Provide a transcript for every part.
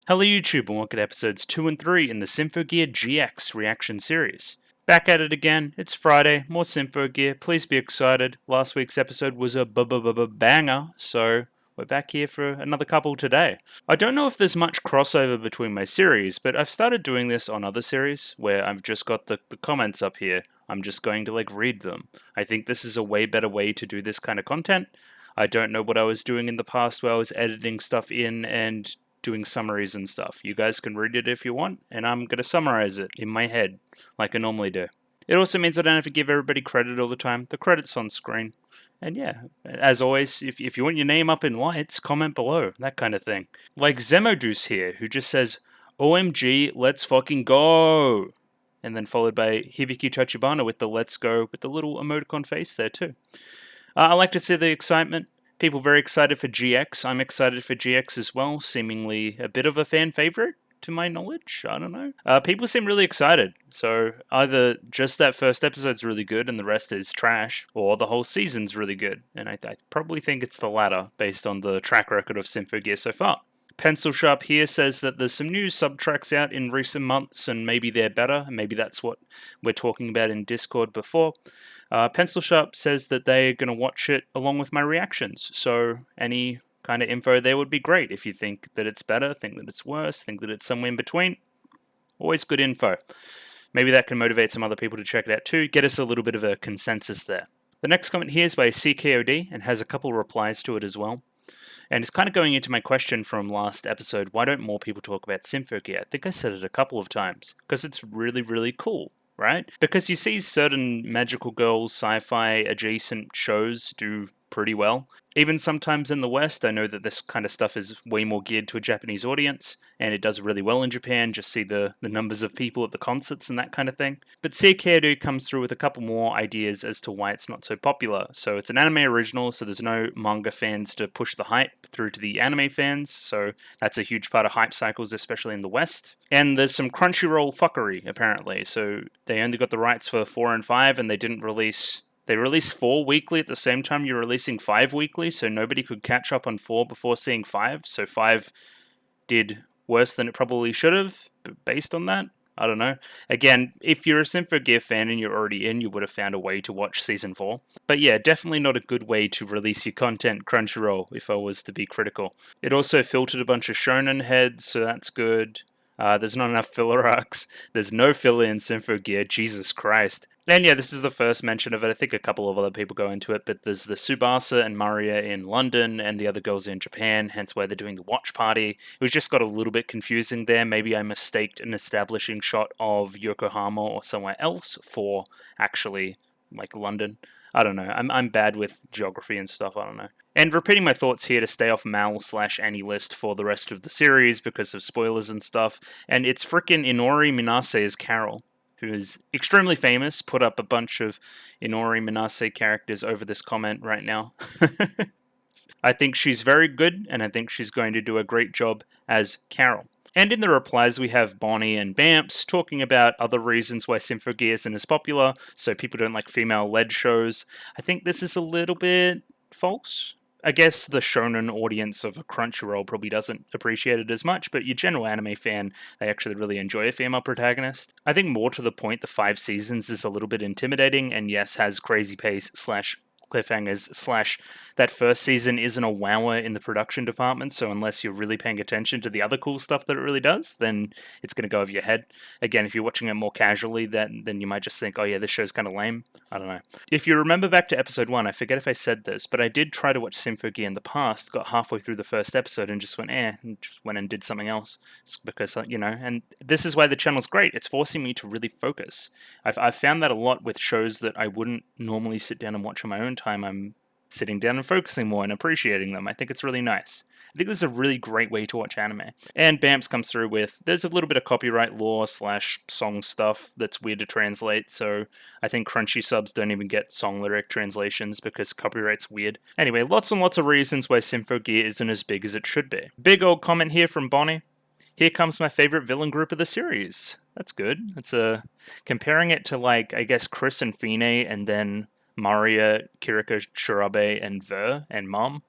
Hello YouTube and welcome to episodes 2 and 3 in the Symphogear GX reaction series. Back at it again, it's Friday, more Symphogear, please be excited. Last week's episode was a banger, so we're back here for another couple today. I don't know if there's much crossover between my series, but I've started doing this on other series, where I've just got the comments up here. I'm just going to read them. I think this is a way better way to do this kind of content. I don't know what I was doing in the past where I was editing stuff in and doing summaries and stuff. You guys can read it if you want, and I'm going to summarize it in my head like I normally do. It also means I don't have to give everybody credit all the time. The credit's on screen. And yeah, as always, if you want your name up in lights, comment below, that kind of thing. Like Zemoduce here, who just says, OMG, let's fucking go! And then followed by Hibiki Tachibana with the let's go, with the little emoticon face there too. I like to see the excitement. People very excited for GX. I'm excited for GX as well. Seemingly a bit of a fan favorite, to my knowledge. I don't know. People seem really excited. So either just that first episode's really good and the rest is trash, or the whole season's really good. And I probably think it's the latter, based on the track record of Symphogear so far. Pencil Sharp here says that there's some new sub-tracks out in recent months and maybe they're better. Maybe that's what we're talking about in Discord before. Pencil Sharp says that they're going to watch it along with my reactions. So any kind of info there would be great. If you think that it's better, think that it's worse, think that it's somewhere in between, always good info. Maybe that can motivate some other people to check it out too. Get us a little bit of a consensus there. The next comment here is by CKOD and has a couple replies to it as well. And it's kind of going into my question from last episode, why don't more people talk about Symphogear? I think I said it a couple of times, because it's really, really cool, right? Because you see certain magical girl sci-fi adjacent shows do pretty well. Even sometimes in the West, I know that this kind of stuff is way more geared to a Japanese audience, and it does really well in Japan, just see the numbers of people at the concerts and that kind of thing. But Seikeru comes through with a couple more ideas as to why it's not so popular. So it's an anime original, so there's no manga fans to push the hype through to the anime fans, so that's a huge part of hype cycles, especially in the West. And there's some Crunchyroll fuckery, apparently, so they only got the rights for 4 and 5, and they didn't release... They released 4 weekly at the same time you're releasing 5 weekly, so nobody could catch up on 4 before seeing 5, so 5 did worse than it probably should have, based on that. I don't know. Again, if you're a Symphogear fan and you're already in, you would have found a way to watch Season 4. But yeah, definitely not a good way to release your content, Crunchyroll, if I was to be critical. It also filtered a bunch of shonen heads, so that's good. There's not enough filler arcs. There's no filler in Symphogear, Jesus Christ. And yeah, this is the first mention of it. I think a couple of other people go into it, but there's the Tsubasa and Maria in London, and the other girls in Japan, hence why they're doing the watch party. It was just got a little bit confusing there. Maybe I mistaked an establishing shot of Yokohama or somewhere else for actually, London. I don't know. I'm bad with geography and stuff, I don't know. And repeating my thoughts here to stay off Mal/Annie list for the rest of the series because of spoilers and stuff. And it's frickin' Inori Minase as Carol, who is extremely famous, put up a bunch of Inori Minase characters over this comment right now. I think she's very good, and I think she's going to do a great job as Carol. And in the replies, we have Bonnie and Bamps talking about other reasons why Symphogear isn't as popular, so people don't like female-led shows. I think this is a little bit false. I guess the shonen audience of a Crunchyroll probably doesn't appreciate it as much, but your general anime fan, they actually really enjoy a female protagonist. I think more to the point, the 5 seasons is a little bit intimidating, and yes, has crazy pace / cliffhangers / that first season isn't a wower in the production department, so unless you're really paying attention to the other cool stuff that it really does, then it's going to go over your head. Again, if you're watching it more casually, then you might just think, oh yeah, this show's kind of lame. I don't know. If you remember back to episode 1, I forget if I said this, but I did try to watch Symphogear in the past, got halfway through the first episode and just went, and just went and did something else. It's because, and this is why the channel's great. It's forcing me to really focus. I've found that a lot with shows that I wouldn't normally sit down and watch on my own time. I'm sitting down and focusing more and appreciating them. I think it's really nice. I think this is a really great way to watch anime. And Bamps comes through with, there's a little bit of copyright law / song stuff that's weird to translate, so I think Crunchy subs don't even get song lyric translations because copyright's weird. Anyway, lots and lots of reasons why Symphogear isn't as big as it should be. Big old comment here from Bonnie. Here comes my favorite villain group of the series. That's good. It's comparing it to, I guess, Chris and Fine, and then Maria, Kiriko, Shirabe, and Ver, and Mom.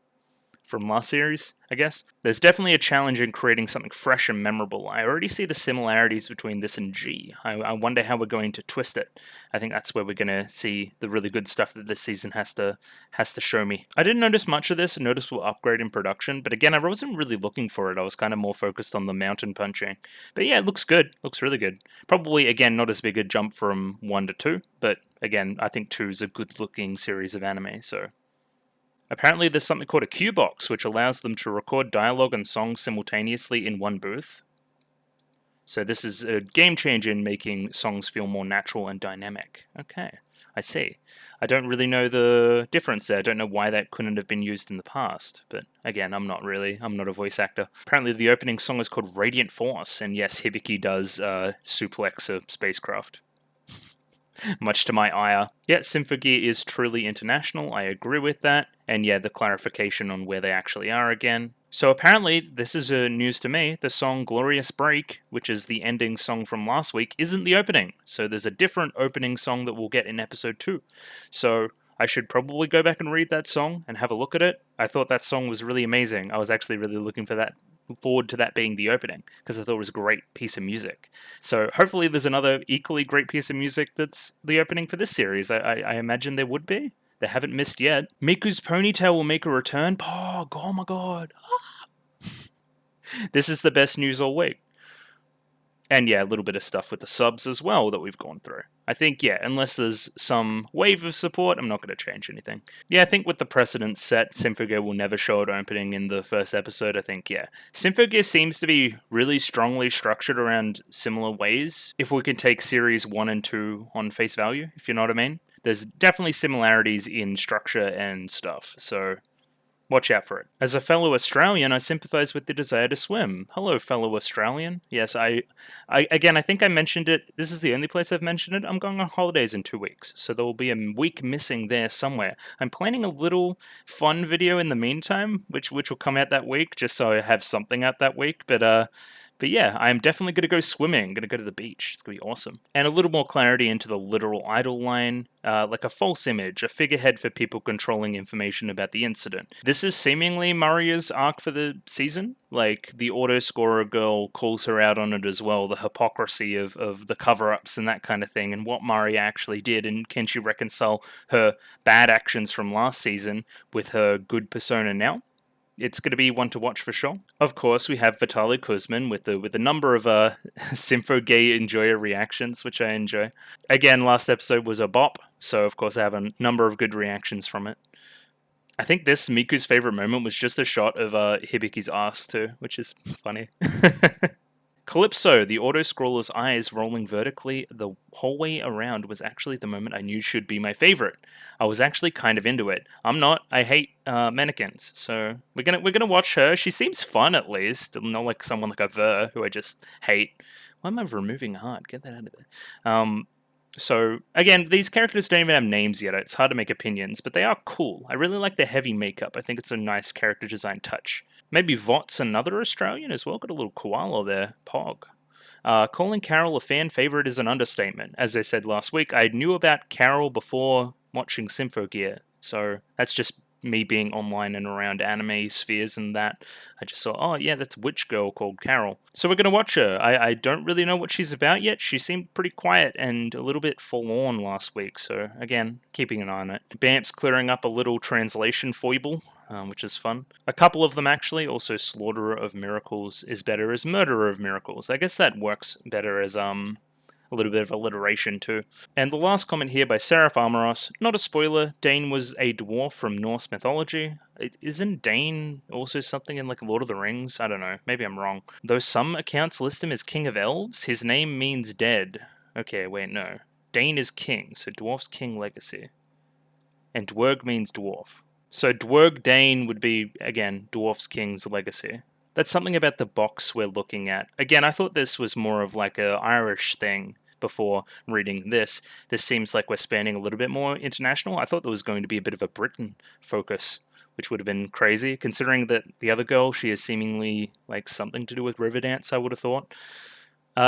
from last series, I guess. There's definitely a challenge in creating something fresh and memorable. I already see the similarities between this and G. I wonder how we're going to twist it. I think that's where we're going to see the really good stuff that this season has to show me. I didn't notice much of this, a noticeable upgrade in production, but again, I wasn't really looking for it. I was kind of more focused on the mountain punching. But yeah, it looks good. Looks really good. Probably, again, not as big a jump from 1 to 2, but again, I think 2 is a good-looking series of anime, so... Apparently there's something called a Q box, which allows them to record dialogue and songs simultaneously in one booth. So this is a game changer in making songs feel more natural and dynamic. Okay, I see. I don't really know the difference there. I don't know why that couldn't have been used in the past. But again, I'm not a voice actor. Apparently the opening song is called Radiant Force, and yes, Hibiki does suplex a spacecraft. Much to my ire. Yeah, Symphogear is truly international, I agree with that. And yeah, the clarification on where they actually are again. So apparently, this is news to me, the song Glorious Break, which is the ending song from last week, isn't the opening. So there's a different opening song that we'll get in episode 2. So I should probably go back and read that song and have a look at it. I thought that song was really amazing. I was actually really looking forward to that being the opening, because I thought it was a great piece of music. So hopefully there's another equally great piece of music that's the opening for this series. I imagine there would be. They haven't missed yet. Miku's ponytail will make a return. Oh my god. This is the best news all week. And yeah, a little bit of stuff with the subs as well that we've gone through. I think, yeah, unless there's some wave of support, I'm not going to change anything. Yeah, I think with the precedent set, Symphogear will never show it opening in the first episode. I think, yeah. Symphogear seems to be really strongly structured around similar ways. If we can take series 1 and 2 on face value, if you know what I mean. There's definitely similarities in structure and stuff, so... watch out for it. As a fellow Australian, I sympathise with the desire to swim. Hello, fellow Australian. Yes, I think I mentioned it. This is the only place I've mentioned it. I'm going on holidays in 2 weeks, so there will be a week missing there somewhere. I'm planning a little fun video in the meantime, which will come out that week, just so I have something out that week. But yeah, I'm definitely going to go swimming. I'm going to go to the beach. It's going to be awesome. And a little more clarity into the literal idol line, like a false image, a figurehead for people controlling information about the incident. This is seemingly Maria's arc for the season. Like, the auto-scorer girl calls her out on it as well, the hypocrisy of the cover-ups and that kind of thing, and what Maria actually did, and can she reconcile her bad actions from last season with her good persona now? It's going to be one to watch for sure. Of course, we have Vitaly Kuzmin with a number of Symphogear enjoyer reactions, which I enjoy. Again, last episode was a bop, so of course I have a number of good reactions from it. I think this Miku's favorite moment was just a shot of Hibiki's ass too, which is funny. Calypso, the auto-scroller's eyes rolling vertically the whole way around was actually the moment I knew should be my favorite. I was actually kind of into it. I'm not. I hate mannequins, so we're gonna watch her. She seems fun at least, not like someone like a Ver who I just hate. Why am I removing heart? Get that out of there. So, again, these characters don't even have names yet. It's hard to make opinions, but they are cool. I really like the heavy makeup. I think it's a nice character design touch. Maybe Vot's another Australian as well. Got a little koala there. Pog. Calling Carol a fan favorite is an understatement. As I said last week, I knew about Carol before watching Symphogear. So, that's just me being online and around anime spheres and that. I just thought, oh yeah, that's a witch girl called Carol. So we're going to watch her. I don't really know what she's about yet. She seemed pretty quiet and a little bit forlorn last week. So again, keeping an eye on it. Bamp's clearing up a little translation foible, which is fun. A couple of them actually. Also, Slaughterer of Miracles is better as Murderer of Miracles. I guess that works better as a little bit of alliteration too. And the last comment here by Seraph Armoros, not a spoiler, Dane was a dwarf from Norse mythology. Isn't Dane also something in like Lord of the Rings? I don't know, maybe I'm wrong. Though some accounts list him as King of Elves, his name means dead. Okay, wait, no. Dane is king, so dwarf's king legacy. And dwerg means dwarf. So dwerg Dane would be, again, dwarf's king's legacy. That's something about the box we're looking at. Again, I thought this was more of like a Irish thing before reading this. This seems like we're spanning a little bit more international. I thought there was going to be a bit of a Britain focus, which would have been crazy, considering that the other girl, she is seemingly like something to do with Riverdance, I would have thought.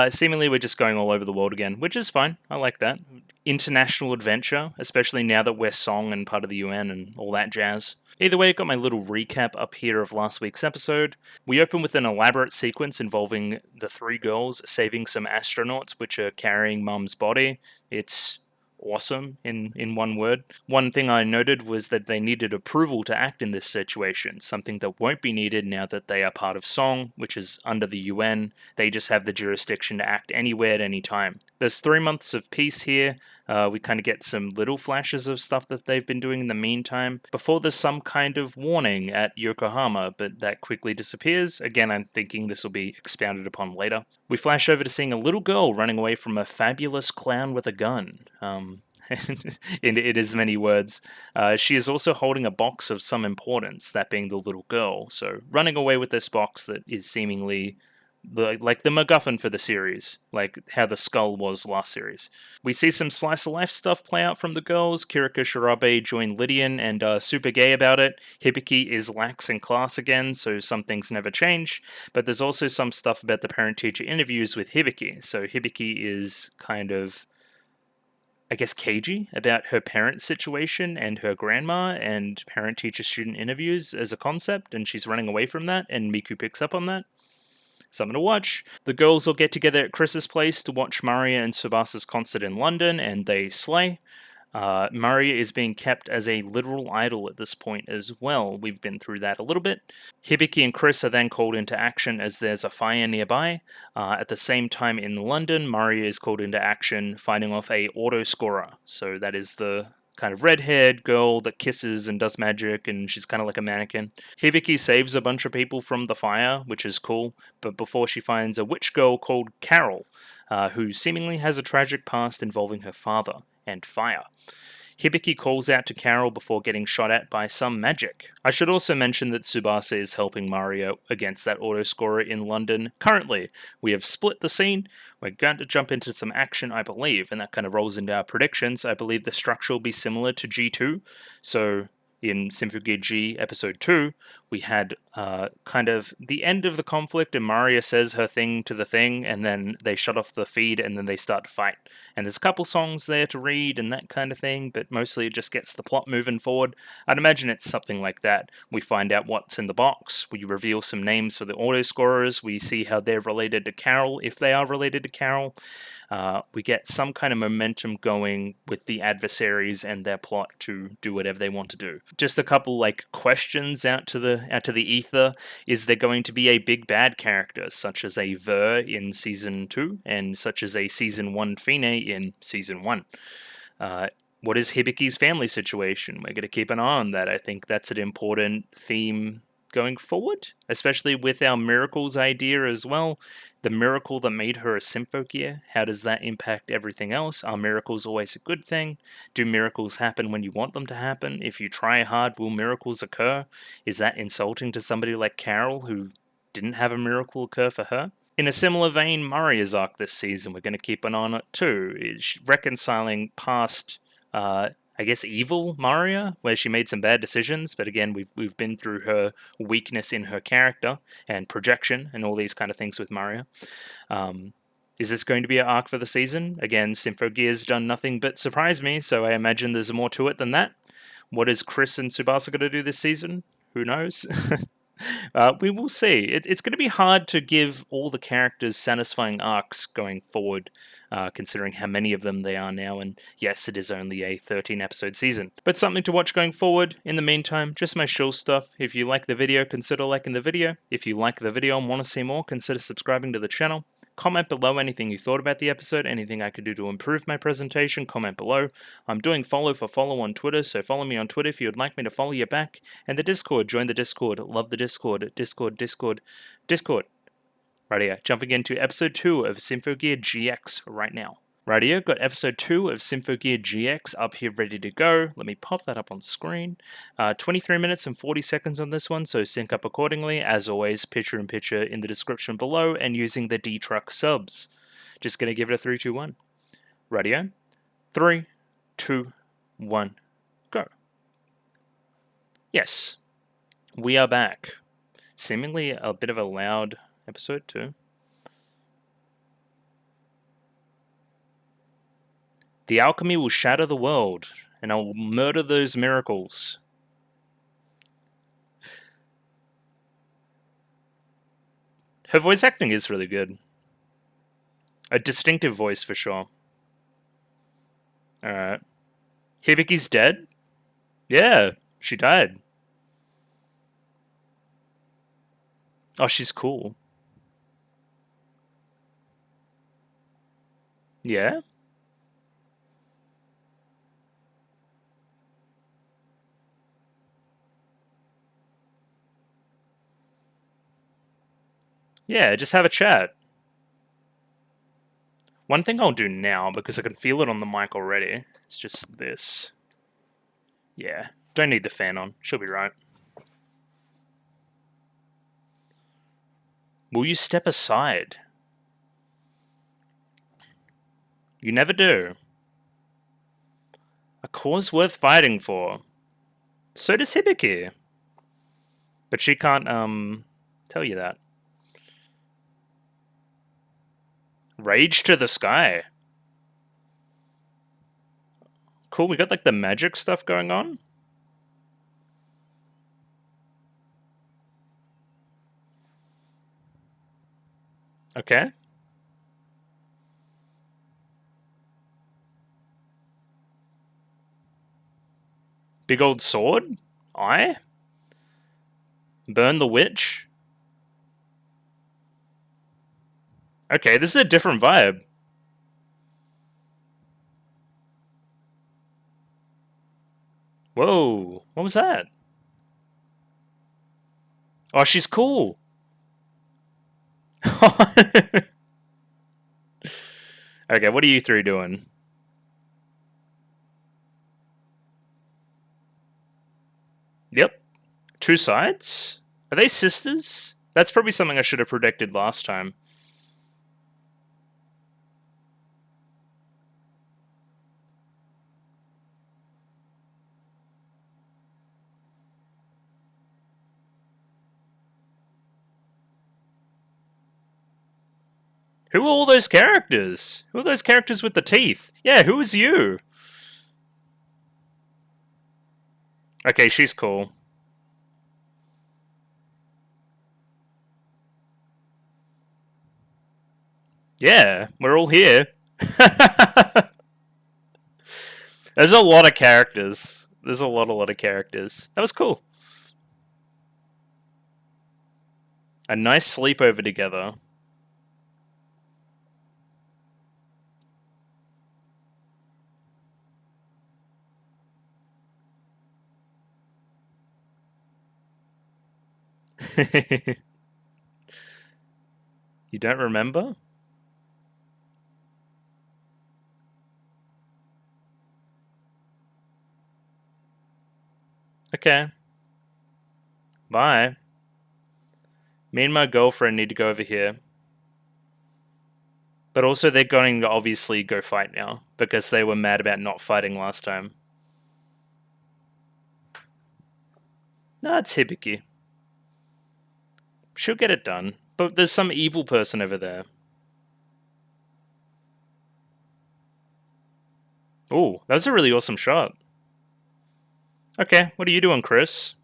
Seemingly, we're just going all over the world again, which is fine. I like that. International adventure, especially now that we're Song and part of the UN and all that jazz. Either way, got my little recap up here of last week's episode. We open with an elaborate sequence involving the three girls saving some astronauts which are carrying Mum's body. It's awesome in one word. One thing I noted was that they needed approval to act in this situation, something that won't be needed now that they are part of Song, which is under the UN. They just have the jurisdiction to act anywhere at any time. There's 3 months of peace here. We kind of get some little flashes of stuff that they've been doing in the meantime, before there's some kind of warning at Yokohama, but that quickly disappears. Again, I'm thinking this will be expounded upon later. We flash over to seeing a little girl running away from a fabulous clown with a gun. In as many words. She is also holding a box of some importance, that being the little girl. So running away with this box that is seemingly like the MacGuffin for the series, like how the skull was last series. We see some slice of life stuff play out from the girls. Kirika Shirabe join Lydian and super gay about it. Hibiki is lax in class again, so some things never change. But there's also some stuff about the parent-teacher interviews with Hibiki. So Hibiki is kind of, I guess, cagey about her parent situation and her grandma and parent-teacher-student interviews as a concept, and she's running away from that, and Miku picks up on that. Something to watch. The girls all get together at Chris's place to watch Maria and Tsubasa's concert in London, and they slay. Maria is being kept as a literal idol at this point as well. We've been through that a little bit. Hibiki and Chris are then called into action as there's a fire nearby. At the same time in London, Maria is called into action fighting off a auto-scorer. So that is the kind of red-haired girl that kisses and does magic, and she's kind of like a mannequin. Hibiki saves a bunch of people from the fire, which is cool, but before she finds a witch girl called Carol, who seemingly has a tragic past involving her father and fire. Hibiki calls out to Carol before getting shot at by some magic. I should also mention that Tsubasa is helping Mario against that auto-scorer in London currently. We have split the scene. We're going to jump into some action, I believe, and that kind of rolls into our predictions. I believe the structure will be similar to G2. So in Symphogear G Episode 2, we had kind of the end of the conflict, and Maria says her thing to the thing, and then they shut off the feed, and then they start to fight. And there's a couple songs there to read and that kind of thing, but mostly it just gets the plot moving forward. I'd imagine it's something like that. We find out what's in the box, we reveal some names for the auto-scorers, we see how they're related to Carol, if they are related to Carol. We get some kind of momentum going with the adversaries and their plot to do whatever they want to do. Just a couple like questions out to the ether. Is there going to be a big bad character, such as a Ver in Season 2, and such as a Season 1 Fine in Season 1? What is Hibiki's family situation? We're going to keep an eye on that. I think that's an important theme going forward, especially with our miracles idea as well. The miracle that made her a Symphogear, how does that impact everything else? Are miracles always a good thing? Do miracles happen when you want them to happen? If you try hard, will miracles occur? Is that insulting to somebody like Carol, who didn't have a miracle occur for her? In a similar vein, Maria's arc this season, we're going to keep an eye on it too. It's reconciling past I guess evil Maria, where she made some bad decisions, but again, we've been through her weakness in her character and projection and all these kind of things with Maria. Is this going to be an arc for the season? Again, Symphogear's done nothing but surprise me, so I imagine there's more to it than that. What is Chris and Tsubasa going to do this season? Who knows? We will see. It's going to be hard to give all the characters satisfying arcs going forward, considering how many of them there are now, and yes, it is only a 13-episode season. But something to watch going forward. In the meantime, just my shill stuff. If you like the video, consider liking the video. If you like the video and want to see more, consider subscribing to the channel. Comment below anything you thought about the episode, anything I could do to improve my presentation, comment below. I'm doing follow for follow on Twitter, so follow me on Twitter if you would like me to follow you back. And the Discord, join the Discord, love the Discord, Discord. Rightio, jumping into episode 2 of Symphogear GX right now. Rightio, got episode 2 of Symphogear GX up here ready to go. Let me pop that up on screen. 23 minutes and 40 seconds on this one, so sync up accordingly. As always, picture-in-picture in the description below and using the D-Truck subs. Just going to give it a 3, 2, 1. Rightio. 3, 2, 1, go. Yes, we are back. Seemingly a bit of a loud episode too. The alchemy will shatter the world, and I will murder those miracles. Her voice acting is really good. A distinctive voice for sure. Alright. Hibiki's dead? Yeah, she died. Oh, she's cool. Yeah? Yeah, just have a chat. One thing I'll do now, because I can feel it on the mic already, it's just this. Yeah, don't need the fan on. She'll be right. Will you step aside? You never do. A cause worth fighting for. So does Hibiki. But she can't, tell you that. Rage to the sky. Cool, we got like the magic stuff going on. Okay. Big old sword? Eye? Burn the witch? Okay, this is a different vibe. Whoa, what was that? Oh, she's cool. Okay, what are you three doing? Yep. Two sides? Are they sisters? That's probably something I should have predicted last time. Who are all those characters? Who are those characters with the teeth? Yeah, who is you? Okay, she's cool. Yeah, we're all here. There's a lot of characters. There's a lot of characters. That was cool. A nice sleepover together. You don't remember? Okay. Bye. Me and my girlfriend need to go over here. But also they're going to obviously go fight now, because they were mad about not fighting last time. No, it's Hibiki. She'll get it done. But there's some evil person over there. Ooh, that was a really awesome shot. Okay, what are you doing, Chris?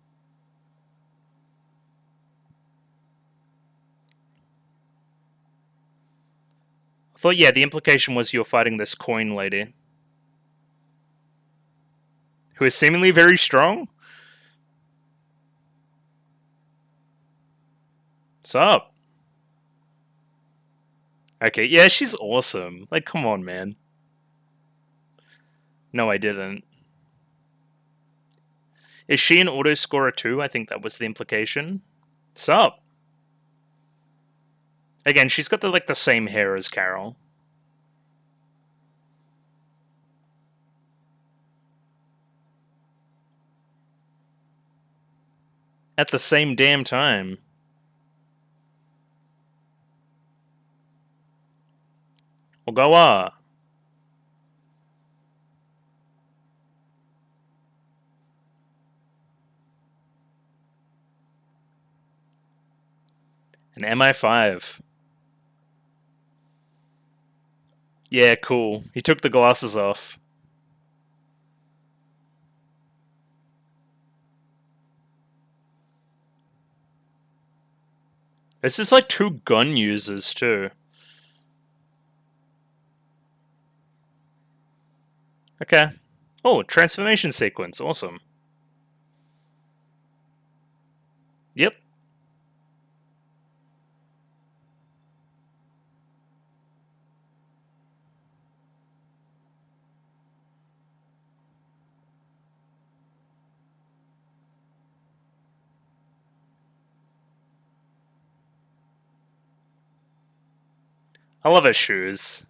I thought, yeah, the implication was you're fighting this coin lady. Who is seemingly very strong? What's up? Okay, yeah, she's awesome. Like, come on, man. No, I didn't. Is she an auto scorer too? I think that was the implication. What's up? Again, she's got the same hair as Carol. At the same damn time. Ogawa. An MI5. Yeah, cool. He took the glasses off. This is like two gun users too. Okay. Oh, transformation sequence. Awesome. Yep. I love her shoes.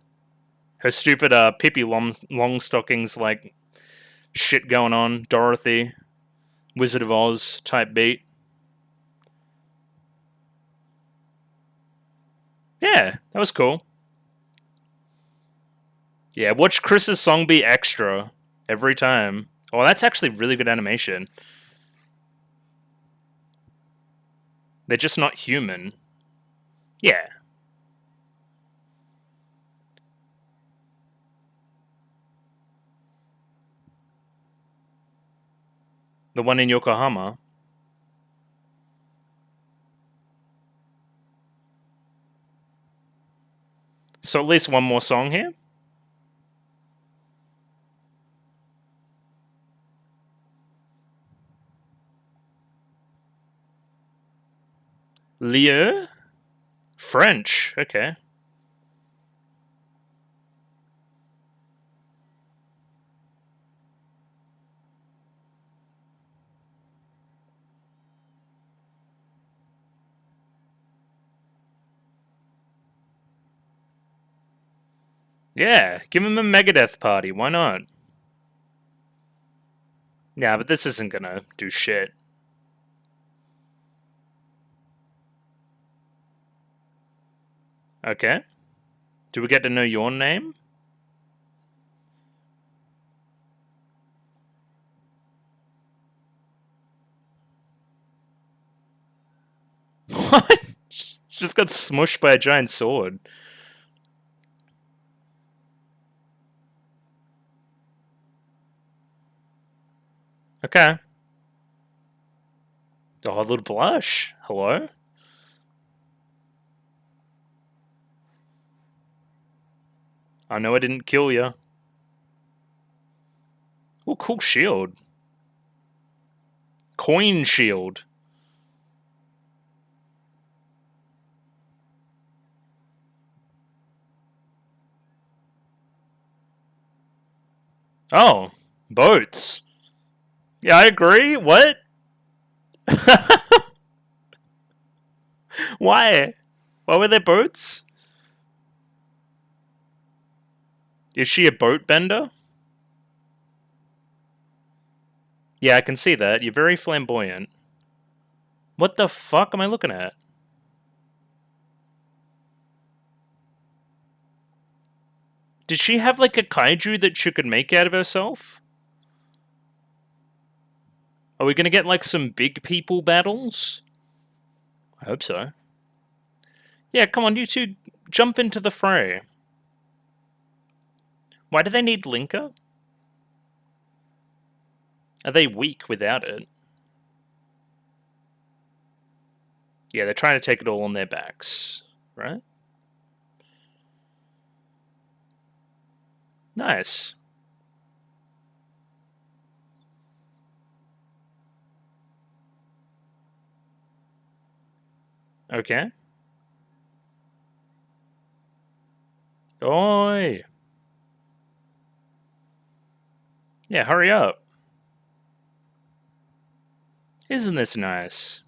Her stupid Pippi long stockings, like shit going on. Dorothy, Wizard of Oz type beat. Yeah, that was cool. Yeah, watch Chris's song be extra every time. Oh, that's actually really good animation. They're just not human. Yeah. The one in Yokohama. So at least one more song here? Lieu? French. Okay. Yeah, give him a Megadeth party. Why not? Yeah, but this isn't gonna do shit. Okay. Do we get to know your name? What? She just got smushed by a giant sword. Okay. Oh, a little blush. Hello? I know I didn't kill you. Oh, cool shield. Coin shield. Oh, boats. Yeah, I agree. What? Why? Why were there boats? Is she a boat bender? Yeah, I can see that. You're very flamboyant. What the fuck am I looking at? Did she have like a kaiju that she could make out of herself? Are we gonna get like some big people battles? I hope so. Yeah, come on, you two, jump into the fray. Why do they need Linker? Are they weak without it? Yeah, they're trying to take it all on their backs, right? Nice. Okay. Oi! Yeah, hurry up. Isn't this nice?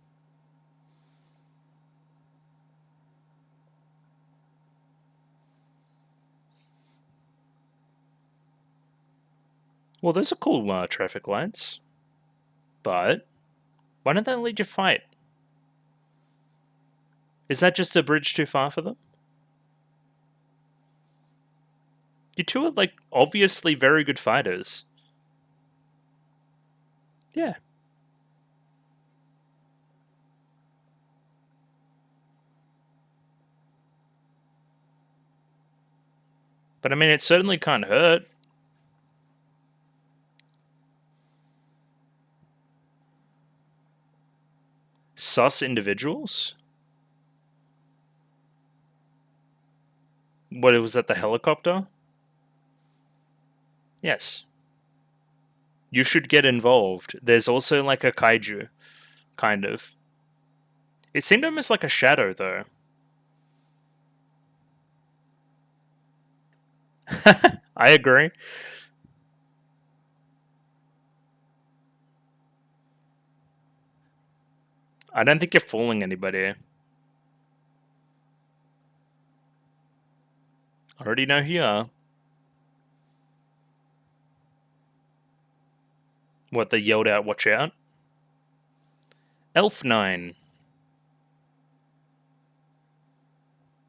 Well, those are cool traffic lights. But why don't they let you fight? Is that just a bridge too far for them? You two are like obviously very good fighters. Yeah. But I mean, it certainly can't hurt. Sus individuals? What, was that the helicopter? Yes. You should get involved. There's also like a kaiju, kind of. It seemed almost like a shadow, though. I agree. I don't think you're fooling anybody. I already know who you are. What, they yelled out, watch out? Elf 9.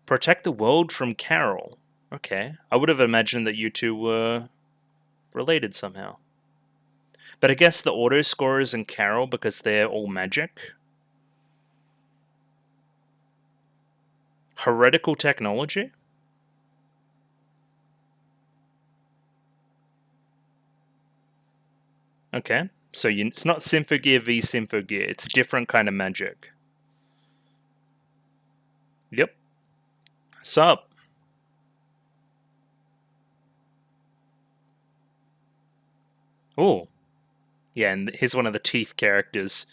Protect the world from Carol. Okay. I would have imagined that you two were related somehow. But I guess the auto scorers and Carol, because they're all magic. Heretical technology? Okay. So it's not Symphogear v Symphogear. It's a different kind of magic. Yep. Sup? Oh. Yeah, and here's one of the teeth characters.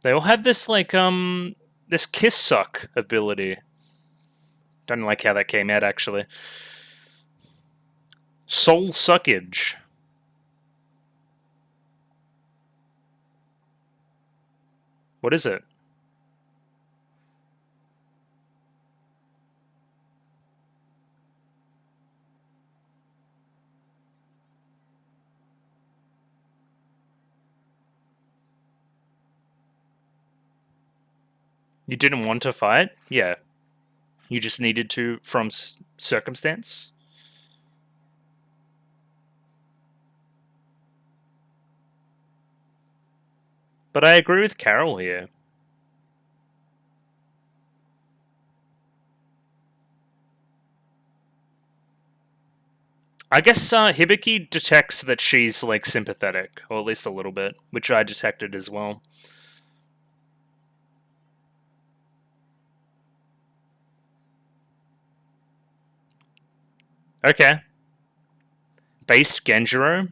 They all have this, like, this kiss suck ability. Don't like how that came out, actually. Soul suckage. What is it? You didn't want to fight? Yeah. You just needed to from circumstance? But I agree with Carol here. I guess Hibiki detects that she's, like, sympathetic, or at least a little bit, which I detected as well. Okay. Based Genjiro?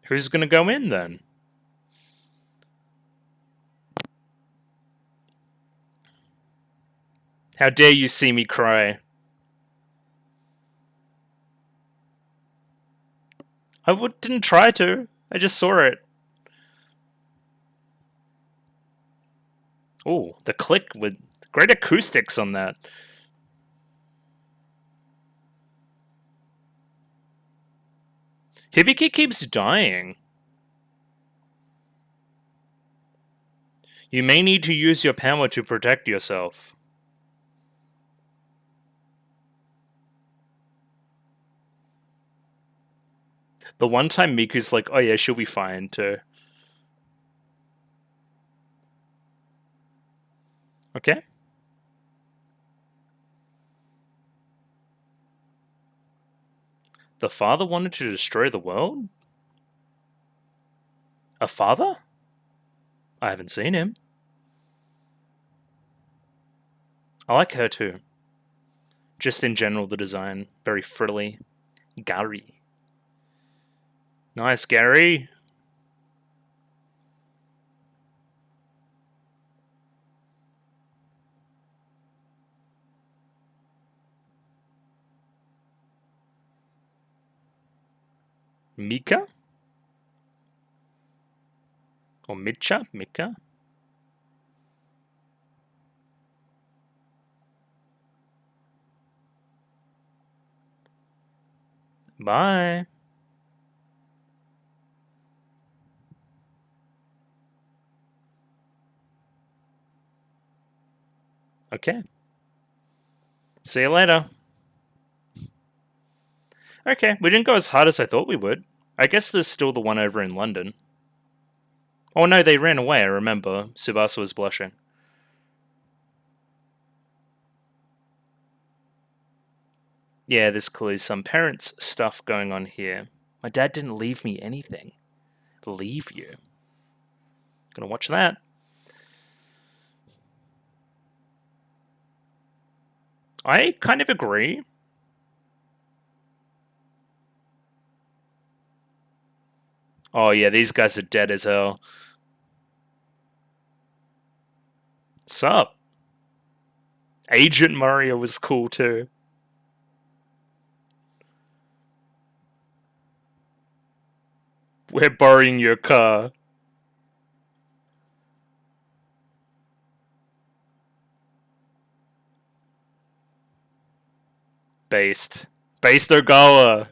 Who's gonna go in, then? How dare you see me cry? Didn't try to. I just saw it. Oh, the click with great acoustics on that. Hibiki keeps dying. You may need to use your power to protect yourself. The one time Miku's like, oh yeah, she'll be fine too. Okay. The father wanted to destroy the world? A father? I haven't seen him. I like her too. Just in general, the design. Very frilly. Gary. Nice, Gary. Mika? Or Mitcha? Mika? Bye. Okay. See you later. Okay, we didn't go as hard as I thought we would. I guess there's still the one over in London. Oh no, they ran away, I remember. Tsubasa was blushing. Yeah, there's clearly some parents' stuff going on here. My dad didn't leave me anything. leave you. Gonna watch that. I kind of agree. Oh yeah, these guys are dead as hell. Sup? Agent Mario was cool too. We're borrowing your car. Based. Based Ogawa.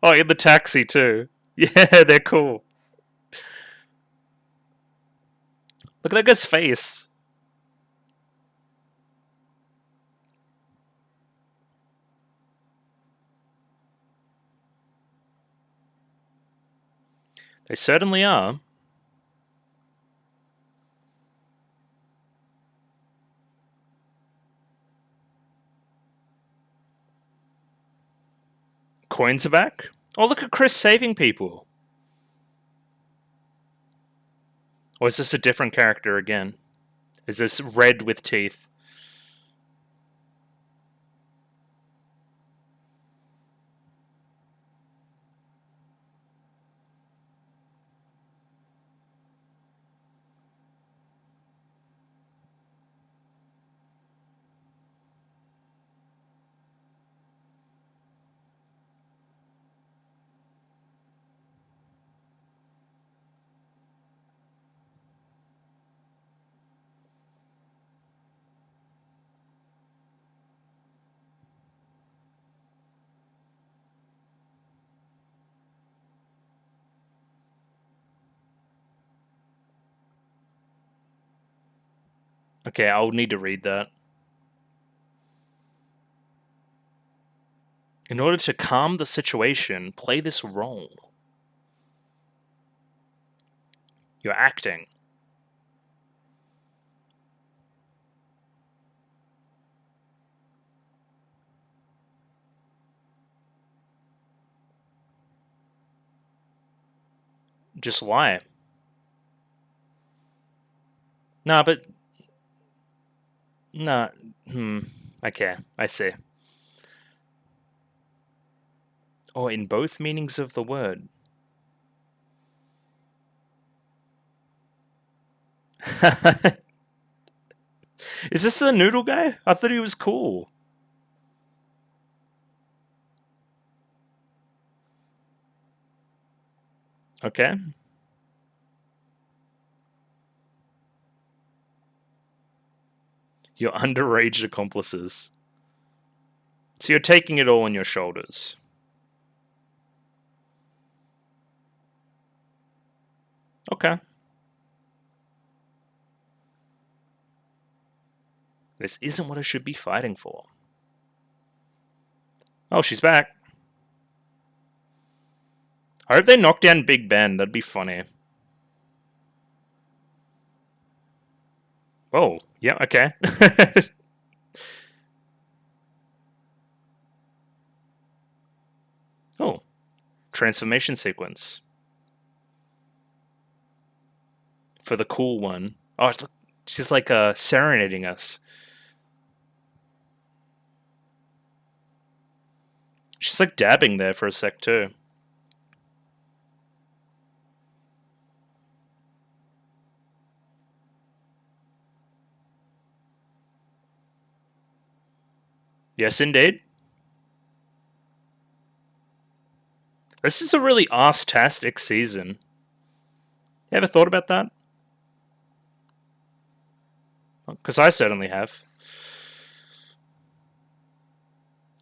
Oh, in the taxi too. Yeah, they're cool. Look at that guy's face. They certainly are. Coins are back. Oh, look at Chris saving people. Or is this a different character again? Is this red with teeth? Okay, I'll need to read that. In order to calm the situation, play this role. You're acting. Just lie. Nah, but... Nah. Okay, I see. Oh, in both meanings of the word. Is this the noodle guy? I thought he was cool. Okay. Your underage accomplices. So you're taking it all on your shoulders. Okay. This isn't what I should be fighting for. Oh, she's back. I hope they knock down Big Ben. That'd be funny. Oh, yeah, okay. Oh, transformation sequence. For the cool one. Oh, she's like serenading us. She's like dabbing there for a sec too. Yes, indeed. This is a really arse-tastic season. You ever thought about that? Because I certainly have.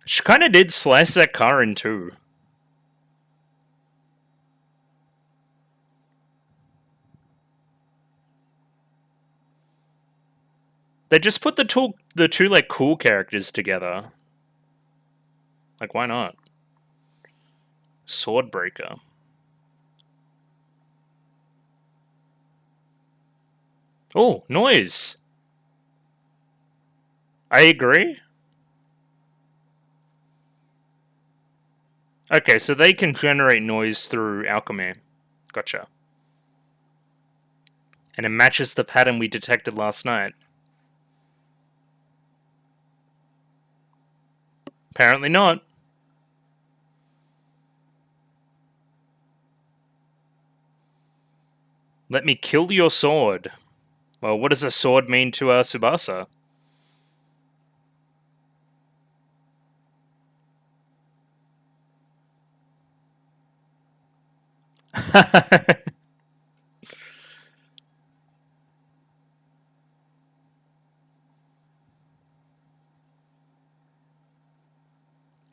She kind of did slice that car in two. They just put the two like cool characters together. Like, why not? Swordbreaker. Oh, noise. I agree. Okay, so they can generate noise through alchemy. Gotcha. And it matches the pattern we detected last night. Apparently not. Let me kill your sword. Well, what does a sword mean to Tsubasa?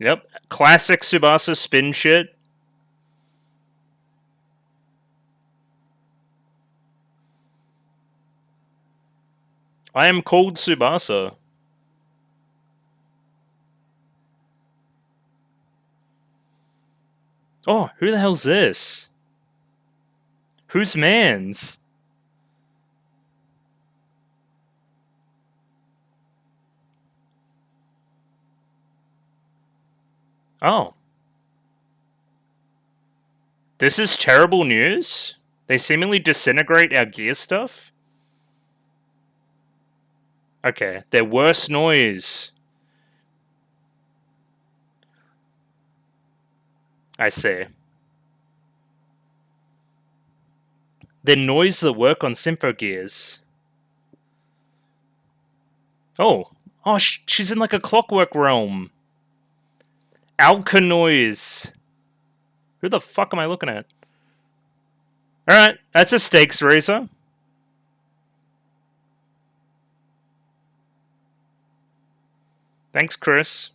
Yep. Classic Tsubasa spin shit. I am called Tsubasa. Oh, who the hell's this? Who's mans? Oh. This is terrible news? They seemingly disintegrate our gear stuff? Okay, they're worse noise. I see. They're noise that work on Symphogears. Oh. Oh, she's in like a clockwork realm. Alkanoise. Who the fuck am I looking at? Alright, that's a stakes raiser. Thanks, Chris.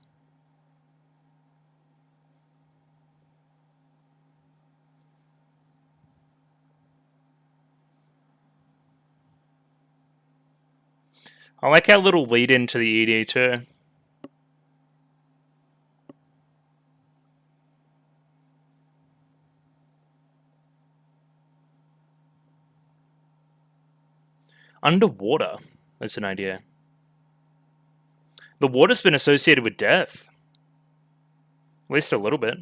I like our little lead into the ED too. Underwater is an idea. The water's been associated with death. At least a little bit.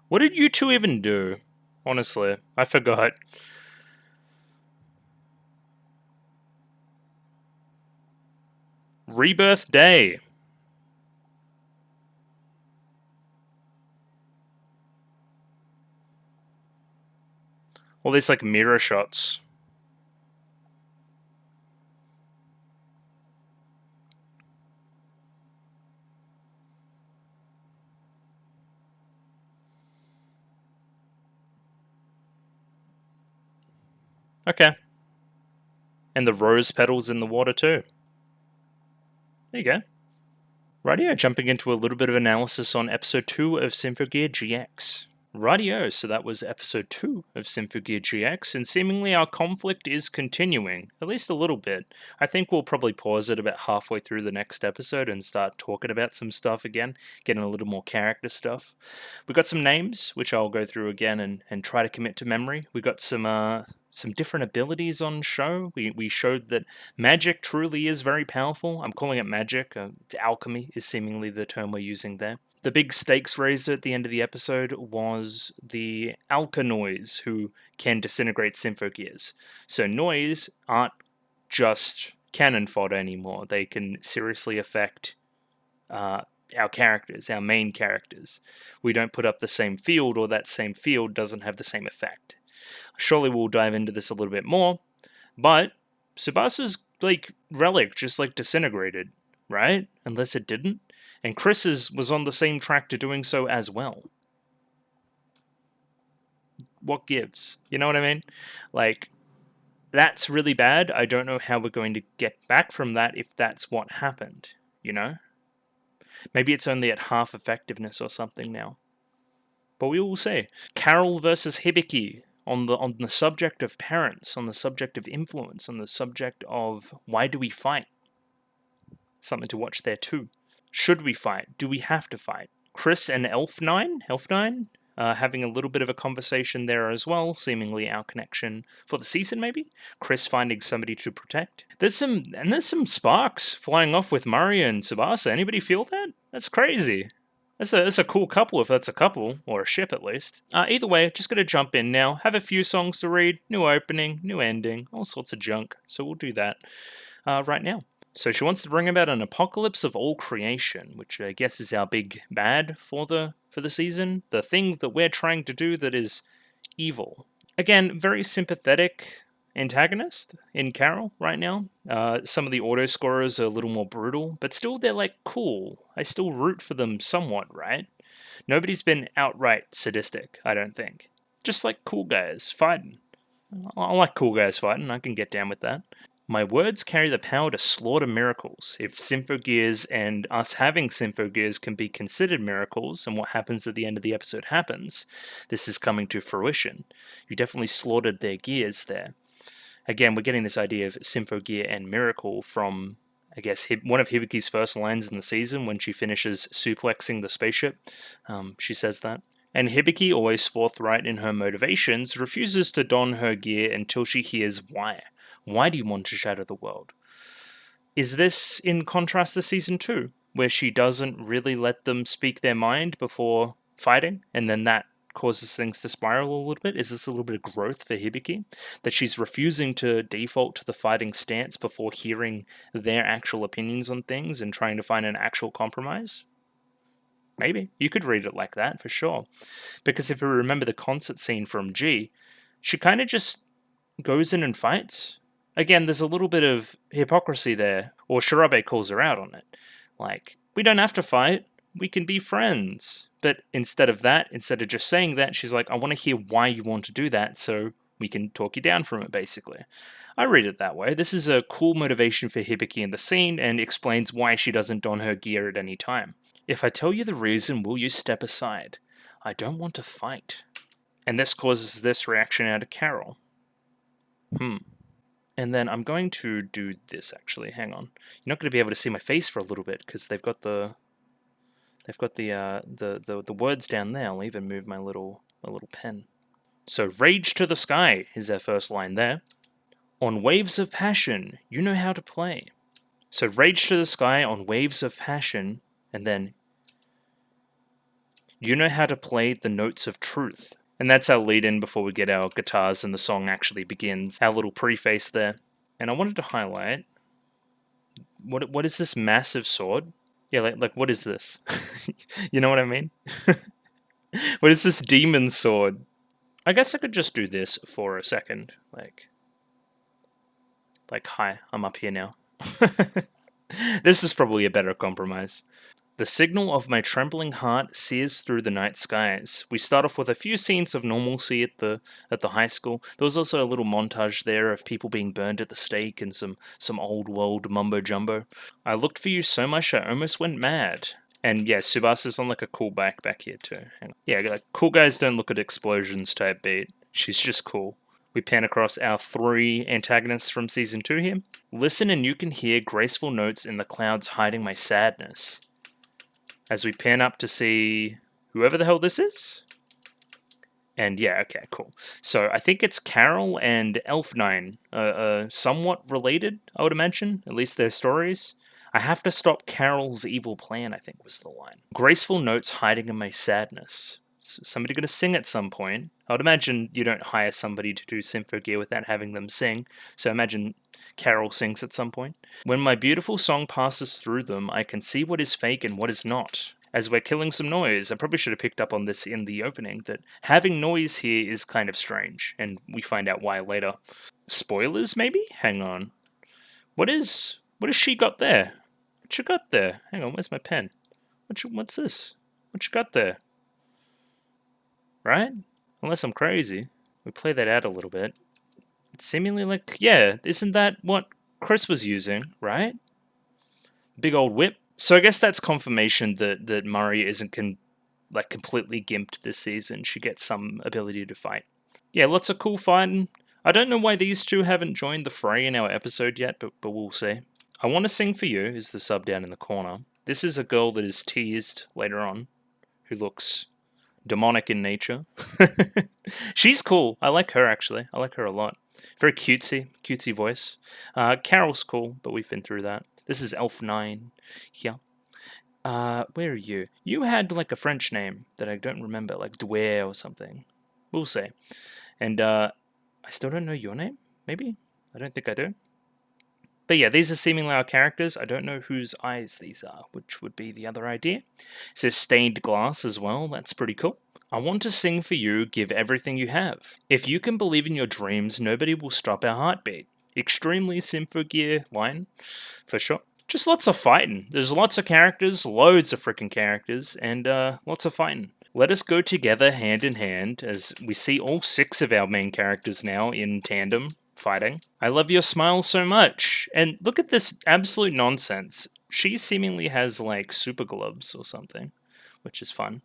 What did you two even do? Honestly, I forgot. Rebirth Day. All these like mirror shots. Okay. And the rose petals in the water too. There you go. Rightio, jumping into a little bit of analysis on episode 2 of Symphogear GX. Rightio, so that was episode 2 of Symphogear GX, and seemingly our conflict is continuing, at least a little bit. I think we'll probably pause it about halfway through the next episode and start talking about some stuff again, getting a little more character stuff. We got some names, which I'll go through again and try to commit to memory. We got some different abilities on show. We showed that magic truly is very powerful. I'm calling it magic. Alchemy is seemingly the term we're using there. The big stakes raiser at the end of the episode was the Alkanoise, who can disintegrate Symphogears. So noise aren't just cannon fodder anymore. They can seriously affect our characters, our main characters. We don't put up the same field, or that same field doesn't have the same effect. Surely we'll dive into this a little bit more, but Tsubasa's like relic just like disintegrated, right? Unless it didn't. And Chris's was on the same track to doing so as well. What gives? You know what I mean? Like, that's really bad. I don't know how we're going to get back from that if that's what happened, you know? Maybe it's only at half effectiveness or something now. But we will see. Carol versus Hibiki on the subject of parents, on the subject of influence, on the subject of why do we fight? Something to watch there too. Should we fight? Do we have to fight? Chris and Elf9? having a little bit of a conversation there as well, seemingly our connection for the season maybe. Chris finding somebody to protect. There's some sparks flying off with Mari and Tsubasa. Anybody feel that? That's crazy. That's a cool couple if that's a couple, or a ship at least. Either way, just gonna jump in now, have a few songs to read, new opening, new ending, all sorts of junk, so we'll do that right now. So she wants to bring about an apocalypse of all creation, which I guess is our big bad for the season, the thing that we're trying to do that is evil. Again, very sympathetic antagonist in Carol right now. Some of the auto scorers are a little more brutal, but still they're like cool. I still root for them somewhat, right? Nobody's been outright sadistic, I don't think. Just like cool guys fighting. I like cool guys fighting, I can get down with that. My words carry the power to slaughter miracles. If Symphogears and us having Symphogears can be considered miracles, and what happens at the end of the episode happens, this is coming to fruition. You definitely slaughtered their gears there. Again, we're getting this idea of Symphogear and miracle from, I guess, one of Hibiki's first lines in the season when she finishes suplexing the spaceship. She says that. And Hibiki, always forthright in her motivations, refuses to don her gear until she hears why. Why do you want to shatter the world? Is this in contrast to Season 2, where she doesn't really let them speak their mind before fighting, and then that causes things to spiral a little bit? Is this a little bit of growth for Hibiki? That she's refusing to default to the fighting stance before hearing their actual opinions on things and trying to find an actual compromise? Maybe. You could read it like that, for sure. Because if you remember the concert scene from G, she kind of just goes in and fights. Again, there's a little bit of hypocrisy there, or Shirabe calls her out on it. Like, we don't have to fight, we can be friends. But instead of that, instead of just saying that, she's like, I want to hear why you want to do that, so we can talk you down from it, basically. I read it that way. This is a cool motivation for Hibiki in the scene, and explains why she doesn't don her gear at any time. If I tell you the reason, will you step aside? I don't want to fight. And this causes this reaction out of Carol. And then I'm going to do this, actually. Hang on. You're not going to be able to see my face for a little bit because they've got the words down there. I'll even move my little pen. So, rage to the sky is our first line there. On waves of passion, you know how to play. So, rage to the sky on waves of passion, and then you know how to play the notes of truth. And that's our lead-in before we get our guitars and the song actually begins. Our little preface there. And I wanted to highlight, what is this massive sword? Yeah, like what is this? You know what I mean? What is this demon sword? I guess I could just do this for a second. Like, hi, I'm up here now. This is probably a better compromise. The signal of my trembling heart sears through the night skies. We start off with a few scenes of normalcy at the high school. There was also a little montage there of people being burned at the stake and some old world mumbo jumbo. I looked for you so much I almost went mad. And yeah, Tsubasa's on like a cool bike back here too. Yeah, like cool guys don't look at explosions type beat. She's just cool. We pan across our 3 antagonists from Season 2 here. Listen and you can hear graceful notes in the clouds hiding my sadness. As we pan up to see whoever the hell this is. And yeah, okay, cool. So I think it's Carol and Elf9, somewhat related, I would imagine, at least their stories. I have to stop Carol's evil plan, I think was the line. Graceful notes hiding in my sadness. Somebody going to sing at some point. I would imagine you don't hire somebody to do Symphogear without having them sing, so imagine Carol sings at some point. When my beautiful song passes through them, I can see what is fake and what is not. As we're killing some noise, I probably should have picked up on this in the opening, that having noise here is kind of strange, and we find out why later. Spoilers, maybe? Hang on. What has she got there? What you got there? Hang on, where's my pen? What's this? What you got there? Right? Unless I'm crazy. We play that out a little bit. It's seemingly like, yeah, isn't that what Chris was using, right? Big old whip. So I guess that's confirmation that Mari isn't completely gimped this season. She gets some ability to fight. Yeah, lots of cool fighting. I don't know why these two haven't joined the fray in our episode yet, but we'll see. I Want to Sing For You is the sub down in the corner. This is a girl that is teased later on, who looks demonic in nature. She's cool. I like her, actually. I like her a lot. Very cutesy voice. Carol's cool, but we've been through that. This is Elf 9 here. Where are you? You had like a French name that I don't remember, like Douai or something. We'll say. And I still don't know your name, maybe? I don't think I do. But yeah, these are seemingly our characters. I don't know whose eyes these are, which would be the other idea. It says stained glass as well. That's pretty cool. I want to sing for you, give everything you have. If you can believe in your dreams, nobody will stop our heartbeat. Extremely Symphogear line, for sure. Just lots of fighting. There's lots of characters, loads of freaking characters, and lots of fighting. Let us go together hand in hand as we see all 6 of our main characters now in tandem fighting. I love your smile so much. And look at this absolute nonsense. She seemingly has like super gloves or something, which is fun.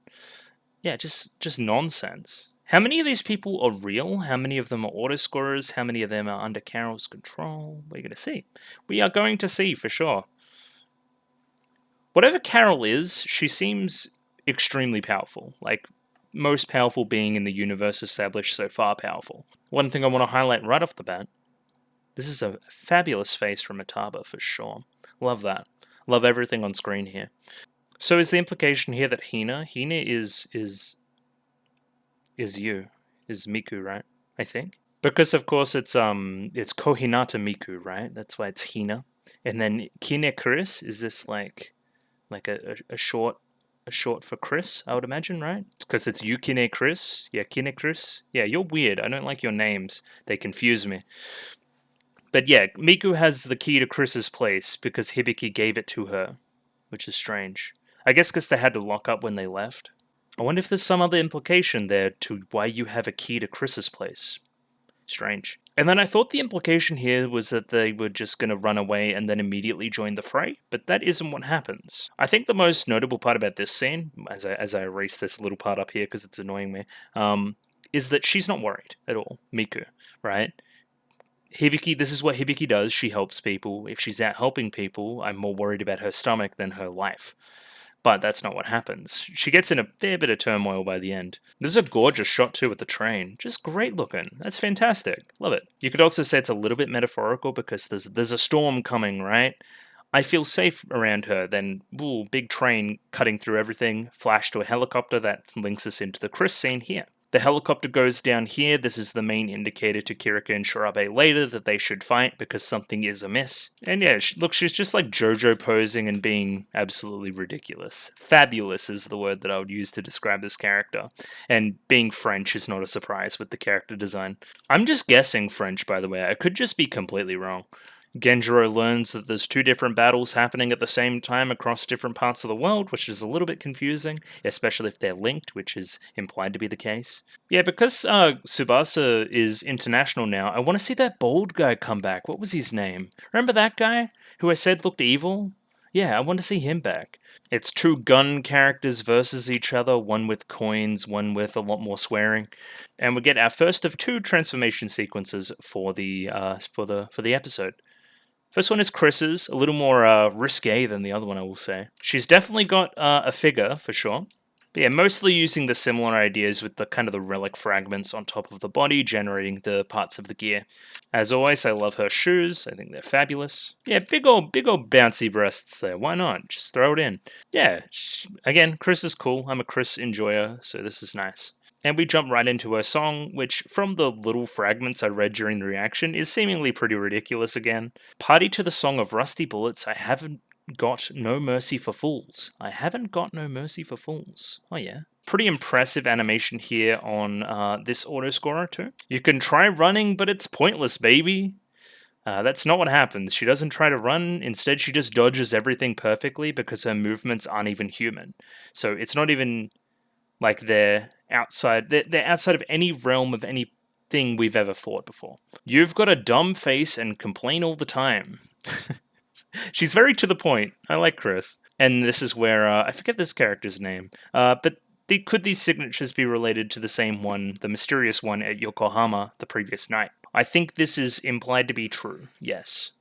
Yeah, just nonsense. How many of these people are real? How many of them are auto-scorers? How many of them are under Carol's control? We're going to see. We are going to see for sure. Whatever Carol is, she seems extremely powerful. Like, most powerful being in the universe established so far powerful. One thing I want to highlight right off the bat, this is a fabulous face from Ataba for sure. Love that. Love everything on screen here. So is the implication here that Hina is you, is Miku, right? I think. Because of course it's Kohinata Miku, right? That's why it's Hina. And then Kine Chris, is this like a short for Chris, I would imagine, right? Because it's Yukine Chris. Yeah, Kine Chris. Yeah, you're weird. I don't like your names. They confuse me. But yeah, Miku has the key to Chris's place because Hibiki gave it to her, which is strange. I guess because they had to lock up when they left. I wonder if there's some other implication there to why you have a key to Chris's place. Strange. And then I thought the implication here was that they were just going to run away and then immediately join the fray, but that isn't what happens. I think the most notable part about this scene, as I erase this little part up here because it's annoying me, is that she's not worried at all, Miku, right? Hibiki, this is what Hibiki does. She helps people. If she's out helping people, I'm more worried about her stomach than her life. But that's not what happens. She gets in a fair bit of turmoil by the end. This is a gorgeous shot too with the train. Just great looking. That's fantastic. Love it. You could also say it's a little bit metaphorical because there's a storm coming, right? I feel safe around her. Then, ooh, big train cutting through everything. Flash to a helicopter that links us into the Chris scene here. The helicopter goes down here. This is the main indicator to Kirika and Shirabe later that they should fight because something is amiss. And yeah, look, she's just like JoJo posing and being absolutely ridiculous. Fabulous is the word that I would use to describe this character. And being French is not a surprise with the character design. I'm just guessing French, by the way. I could just be completely wrong. Genjiro learns that there's 2 different battles happening at the same time across different parts of the world, which is a little bit confusing, especially if they're linked, which is implied to be the case. Yeah, because Tsubasa is international now, I want to see that bald guy come back. What was his name? Remember that guy who I said looked evil? Yeah, I want to see him back. It's 2 gun characters versus each other, one with coins, one with a lot more swearing. And we get our first of 2 transformation sequences for the episode. First one is Chris's, a little more risque than the other one, I will say. She's definitely got a figure, for sure. But yeah, mostly using the similar ideas with the kind of the relic fragments on top of the body, generating the parts of the gear. As always, I love her shoes. I think they're fabulous. Yeah, big old bouncy breasts there. Why not? Just throw it in. Yeah, again, Chris is cool. I'm a Chris enjoyer, so this is nice. And we jump right into her song, which, from the little fragments I read during the reaction, is seemingly pretty ridiculous again. Party to the song of Rusty Bullets, I haven't got no mercy for fools. I haven't got no mercy for fools. Oh yeah. Pretty impressive animation here on this autoscorer too. You can try running, but it's pointless, baby. That's not what happens. She doesn't try to run. Instead, she just dodges everything perfectly because her movements aren't even human. So it's not even like they're outside of any realm of anything we've ever fought before. You've got a dumb face and complain all the time. She's very to the point. I like Chris. And this is where, I forget this character's name, but could these signatures be related to the same one, the mysterious one at Yokohama the previous night? I think this is implied to be true, yes.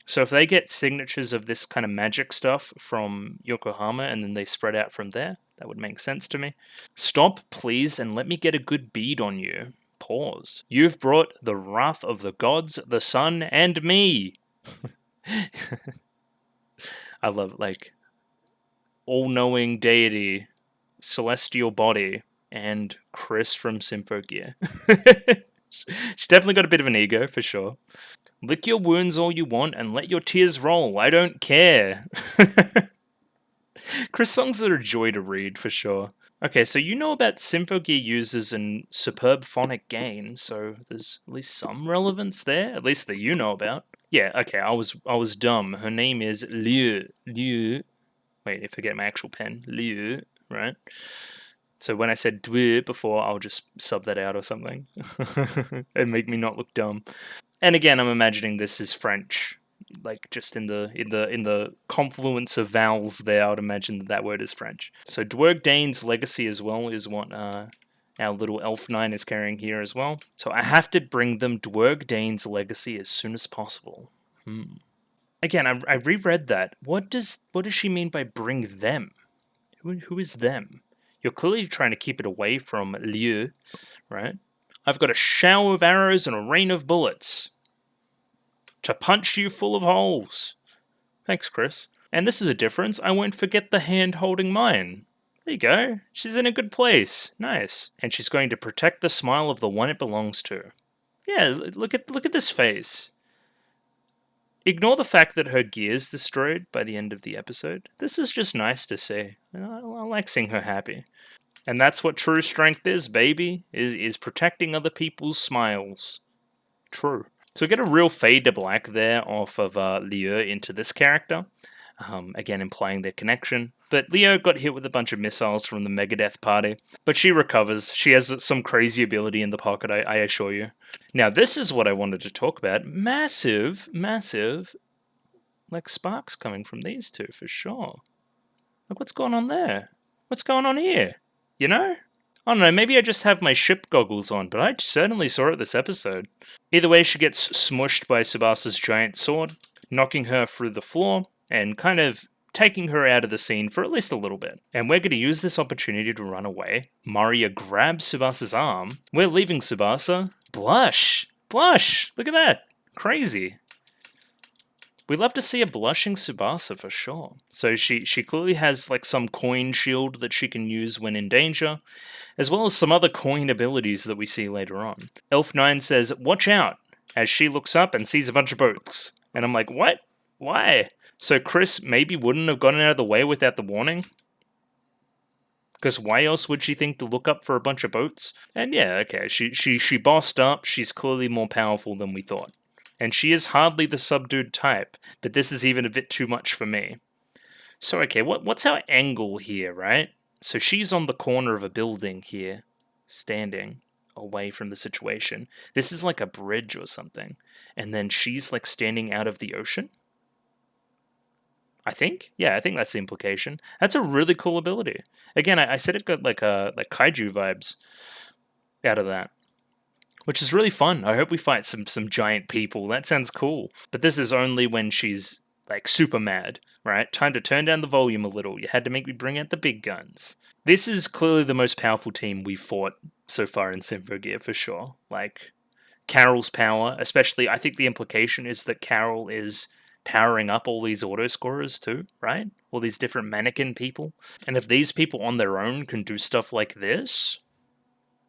So if they get signatures of this kind of magic stuff from Yokohama and then they spread out from there, That would make sense to me. Stop, please, and let me get a good bead on you. Pause. You've brought the wrath of the gods, the sun, and me. I love, like, all-knowing deity, celestial body, and Chris from Symphogear. She's definitely got a bit of an ego, for sure. Lick your wounds all you want and let your tears roll. I don't care. Chris songs are a joy to read, for sure. Okay, so you know about Symphogear users and superb phonic gain, so there's at least some relevance there, at least that you know about. Yeah, okay, I was dumb. Her name is Liu. Liu. Wait, I forget my actual pen. Liu, right? So when I said Dwe before, I'll just sub that out or something. And make me not look dumb. And again, I'm imagining this is French. Like, just in the confluence of vowels there, I would imagine that word is French. So Dwerg Dane's legacy as well is what our little Elf 9 is carrying here as well. So I have to bring them Dwerg Dane's legacy as soon as possible. Again, I reread that. What does she mean by bring them? Who is them? You're clearly trying to keep it away from Liu, right? I've got a shower of arrows and a rain of bullets to punch you full of holes. Thanks, Chris. And this is a difference. I won't forget the hand holding mine. There you go. She's in a good place. Nice. And she's going to protect the smile of the one it belongs to. Yeah, look at this face. Ignore the fact that her gear's destroyed by the end of the episode. This is just nice to see. I like seeing her happy. And that's what true strength is, baby. Is protecting other people's smiles. True. So we get a real fade to black there off of Liu into this character. Again, implying their connection. But Leo got hit with a bunch of missiles from the Megadeth party. But she recovers. She has some crazy ability in the pocket, I assure you. Now, this is what I wanted to talk about. Massive, like, sparks coming from these two, for sure. Look what's going on there. What's going on here? You know? I don't know, maybe I just have my ship goggles on, but I certainly saw it this episode. Either way, she gets smushed by Tsubasa's giant sword, knocking her through the floor, and kind of taking her out of the scene for at least a little bit. And we're going to use this opportunity to run away. Maria grabs Tsubasa's arm. We're leaving Tsubasa. Blush! Blush! Look at that! Crazy. We love to see a blushing Tsubasa for sure. So she clearly has like some coin shield that she can use when in danger, as well as some other coin abilities that we see later on. Elf 9 says, "Watch out," as she looks up and sees a bunch of boats. And I'm like, what? Why? So Chris maybe wouldn't have gotten out of the way without the warning? Because why else would she think to look up for a bunch of boats? And yeah, okay, she bossed up. She's clearly more powerful than we thought. And she is hardly the subdued type, but this is even a bit too much for me. So okay, what's our angle here, right? So she's on the corner of a building here, standing away from the situation. This is like a bridge or something. And then she's like standing out of the ocean? I think? Yeah, I think that's the implication. That's a really cool ability. Again, I said it got like kaiju vibes out of that, which is really fun. I hope we fight some giant people. That sounds cool. But this is only when she's like super mad, right? Time to turn down the volume a little. You had to make me bring out the big guns. This is clearly the most powerful team we've fought so far in Symphogear, for sure. Like, Carol's power, especially, I think the implication is that Carol is powering up all these auto-scorers too, right? All these different mannequin people. And if these people on their own can do stuff like this,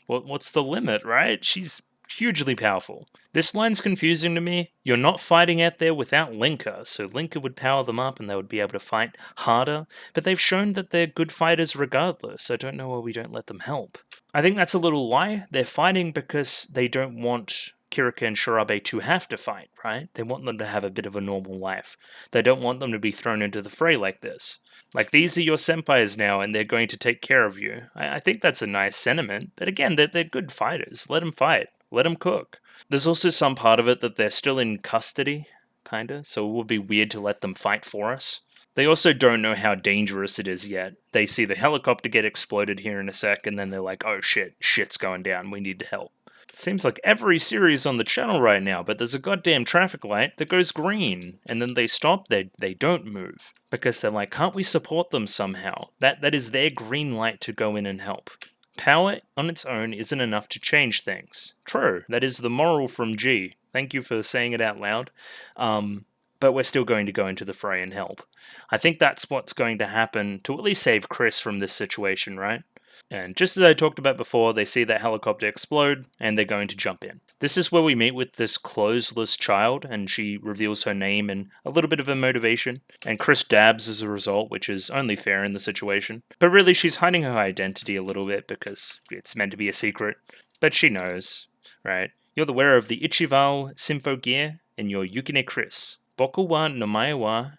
what's the limit, right? She's hugely powerful. This line's confusing to me. You're not fighting out there without Linker, so Linker would power them up and they would be able to fight harder, but they've shown that they're good fighters regardless. I don't know why we don't let them help. I think that's a little lie. They're fighting because they don't want Kirika and Shirabe to have to fight, right? They want them to have a bit of a normal life. They don't want them to be thrown into the fray like this. Like, these are your senpais now, and they're going to take care of you. I think that's a nice sentiment, but again, they're good fighters. Let them fight. Let them cook. There's also some part of it that they're still in custody, kinda, so it would be weird to let them fight for us. They also don't know how dangerous it is yet. They see the helicopter get exploded here in a sec, and then they're like, oh shit, shit's going down, we need to help. Seems like every series on the channel right now, but there's a goddamn traffic light that goes green, and then they stop, they don't move. Because they're like, can't we support them somehow? That is their green light to go in and help. Power on its own isn't enough to change things. True, that is the moral from G. Thank you for saying it out loud. But we're still going to go into the fray and help. I think that's what's going to happen to at least save Chris from this situation, right? And just as I talked about before, they see that helicopter explode, and they're going to jump in. This is where we meet with this clothesless child, and she reveals her name and a little bit of her motivation. And Chris dabs as a result, which is only fair in the situation. But really, she's hiding her identity a little bit because it's meant to be a secret. But she knows, right? You're the wearer of the Ichival Symphogear, and you're Yukine Chris. Boku wa namae wa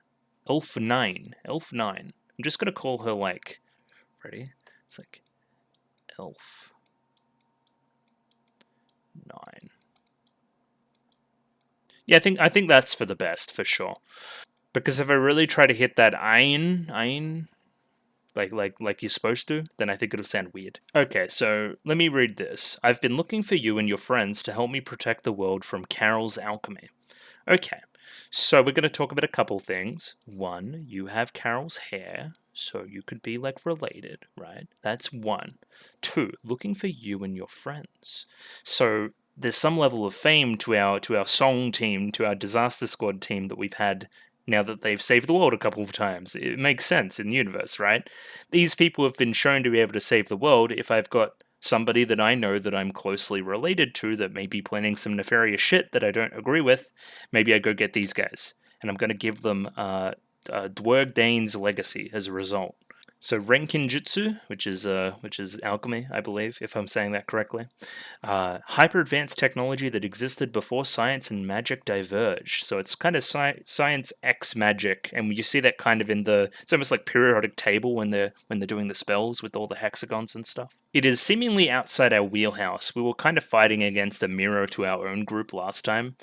Elf 9. Elf 9. I'm just gonna call her like... Ready? It's like... Elf 9. Yeah, I think that's for the best, for sure. Because if I really try to hit that ein, like you're supposed to, then I think it'll sound weird. Okay, so let me read this. I've been looking for you and your friends to help me protect the world from Carol's alchemy. Okay, so we're going to talk about a couple things. One, you have Carol's hair, so you could be like related, right? That's one. Two, looking for you and your friends. So there's some level of fame to our song team, to our disaster squad team that we've had now that they've saved the world a couple of times. It makes sense in the universe, right? These people have been shown to be able to save the world. If I've got somebody that I know that I'm closely related to that may be planning some nefarious shit that I don't agree with, maybe I go get these guys. And I'm going to give them Dwerg Dane's legacy as a result. So Renkinjutsu, which is alchemy, I believe, if I'm saying that correctly. Hyper-advanced technology that existed before science and magic diverged. So it's kind of science X magic, and you see that kind of in the... It's almost like periodic table when they're doing the spells with all the hexagons and stuff. It is seemingly outside our wheelhouse. We were kind of fighting against a mirror to our own group last time,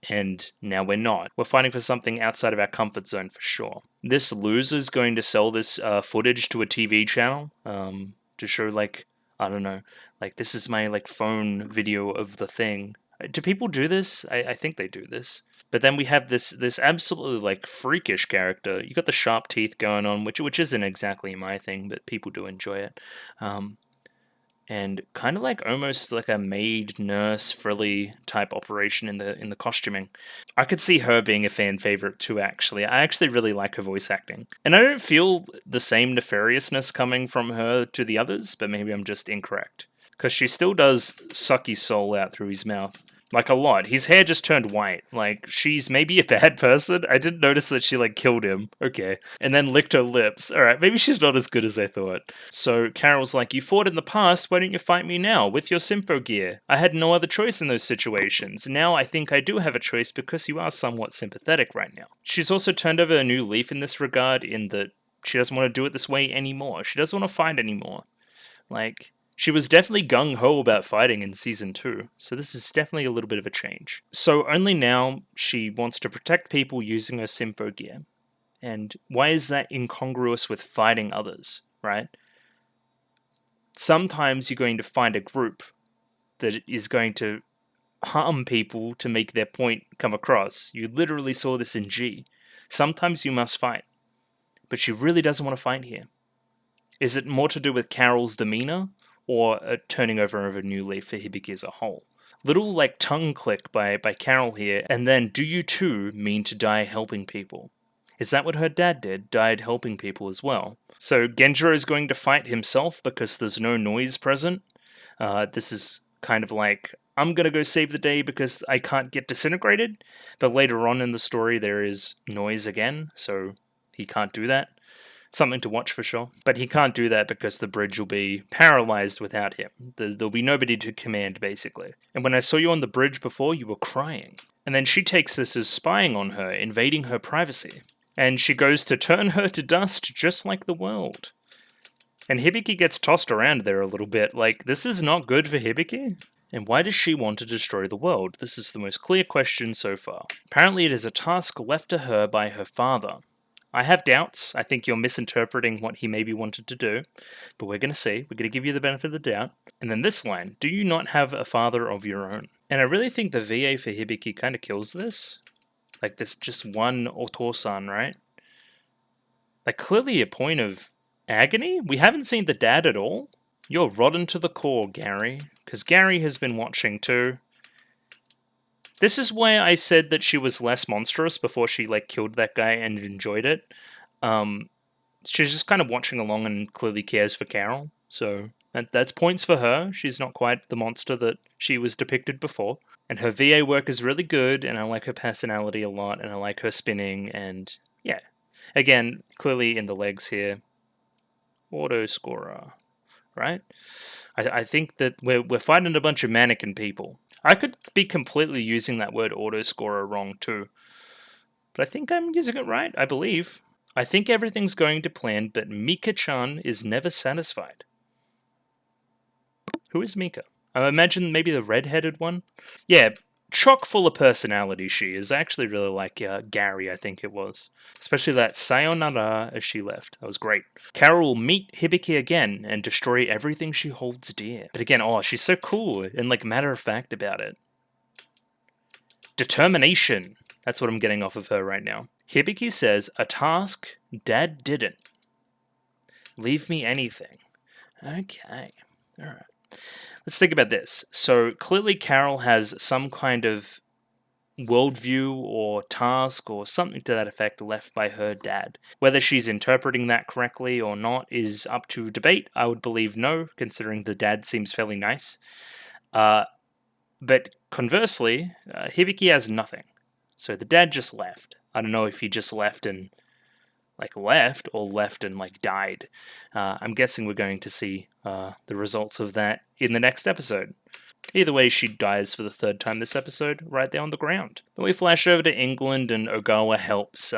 and now we're not. We're fighting for something outside of our comfort zone for sure. This loser's going to sell this footage to a TV channel to show, like, I don't know, like, this is my, like, phone video of the thing. Do people do this? I think they do this. But then we have this absolutely, like, freakish character. You got the sharp teeth going on, which isn't exactly my thing, but people do enjoy it. And kind of like almost like a maid nurse frilly type operation in the costuming. I could see her being a fan favorite too, actually. I actually really like her voice acting. And I don't feel the same nefariousness coming from her to the others, but maybe I'm just incorrect. Because she still does suck his soul out through his mouth. Like, a lot. His hair just turned white. Like, she's maybe a bad person. I didn't notice that she, like, killed him. Okay. And then licked her lips. Alright, maybe she's not as good as I thought. So, Carol's like, you fought in the past, why don't you fight me now, with your Symphogear? I had no other choice in those situations. Now I think I do have a choice because you are somewhat sympathetic right now. She's also turned over a new leaf in this regard, in that she doesn't want to do it this way anymore. She doesn't want to fight anymore. Like... She was definitely gung-ho about fighting in Season 2, so this is definitely a little bit of a change. So only now she wants to protect people using her Symphogear. And why is that incongruous with fighting others, right? Sometimes you're going to find a group that is going to harm people to make their point come across. You literally saw this in G. Sometimes you must fight. But she really doesn't want to fight here. Is it more to do with Carol's demeanor? Or a turning over of a new leaf for Hibiki as a whole? Little, like, tongue click by Carol here, and then, do you too mean to die helping people? Is that what her dad did? Died helping people as well? So Genjiro is going to fight himself because there's no noise present. This is kind of like, I'm gonna go save the day because I can't get disintegrated, but later on in the story there is noise again, so he can't do that. Something to watch for sure. But he can't do that because the bridge will be paralyzed without him. There'll be nobody to command, basically. And when I saw you on the bridge before, you were crying. And then she takes this as spying on her, invading her privacy. And she goes to turn her to dust just like the world. And Hibiki gets tossed around there a little bit, like, this is not good for Hibiki? And why does she want to destroy the world? This is the most clear question so far. Apparently it is a task left to her by her father. I have doubts. I think you're misinterpreting what he maybe wanted to do, but we're going to see. We're going to give you the benefit of the doubt. And then this line, do you not have a father of your own? And I really think the VA for Hibiki kind of kills this. Like, there's just one Otosan, right? Like, clearly a point of agony? We haven't seen the dad at all? You're rotten to the core, Gary. Because Gary has been watching too. This is why I said that she was less monstrous before she, like, killed that guy and enjoyed it. She's just kind of watching along and clearly cares for Carol. So, that's points for her. She's not quite the monster that she was depicted before. And her VA work is really good, and I like her personality a lot, and I like her spinning, and yeah. Again, clearly in the legs here. Auto scorer, right? I think that we're fighting a bunch of mannequin people. I could be completely using that word auto scorer wrong too. But I think I'm using it right, I believe. I think everything's going to plan, but Mika-chan is never satisfied. Who is Mika? I imagine maybe the red-headed one? Yeah, chock full of personality she is. I actually really like Gary, I think it was. Especially that sayonara as she left. That was great. Carol will meet Hibiki again and destroy everything she holds dear. But again, oh, she's so cool and like matter-of-fact about it. Determination. That's what I'm getting off of her right now. Hibiki says, a task Dad didn't. Leave me anything. Okay. Alright. Let's think about this. So clearly Carol has some kind of worldview or task or something to that effect left by her dad. Whether she's interpreting that correctly or not is up to debate. I would believe no, considering the dad seems fairly nice. But conversely, Hibiki has nothing. So the dad just left. I don't know if he just left and left and died. I'm guessing we're going to see the results of that in the next episode. Either way, she dies for the third time this episode, right there on the ground. Then we flash over to England, and Ogawa helps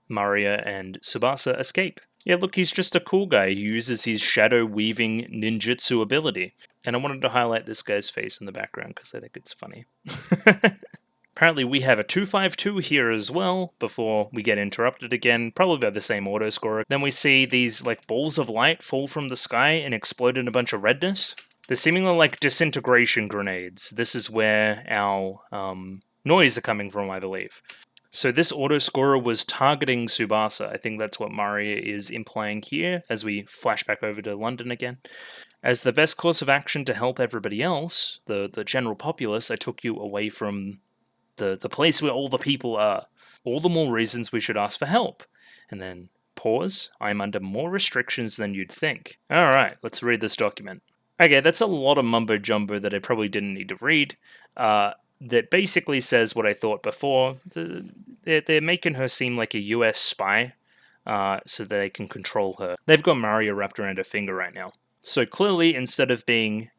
Maria and Tsubasa escape. Yeah, look, he's just a cool guy who uses his shadow-weaving ninjutsu ability. And I wanted to highlight this guy's face in the background because I think it's funny. Apparently we have a 252 here as well, before we get interrupted again, probably by the same auto scorer. Then we see these balls of light fall from the sky and explode in a bunch of redness. They're seemingly like disintegration grenades. This is where our noise are coming from, I believe. So this auto scorer was targeting Tsubasa. I think that's what Maria is implying here, as we flash back over to London again. As the best course of action to help everybody else, the general populace, I took you away from the place where all the people are. All the more reasons we should ask for help. And then pause. I'm under more restrictions than you'd think. Alright, let's read this document. Okay, that's a lot of mumbo-jumbo that I probably didn't need to read. That basically says what I thought before. They're making her seem like a US spy, so that they can control her. They've got Maria wrapped around her finger right now. So clearly, instead of being,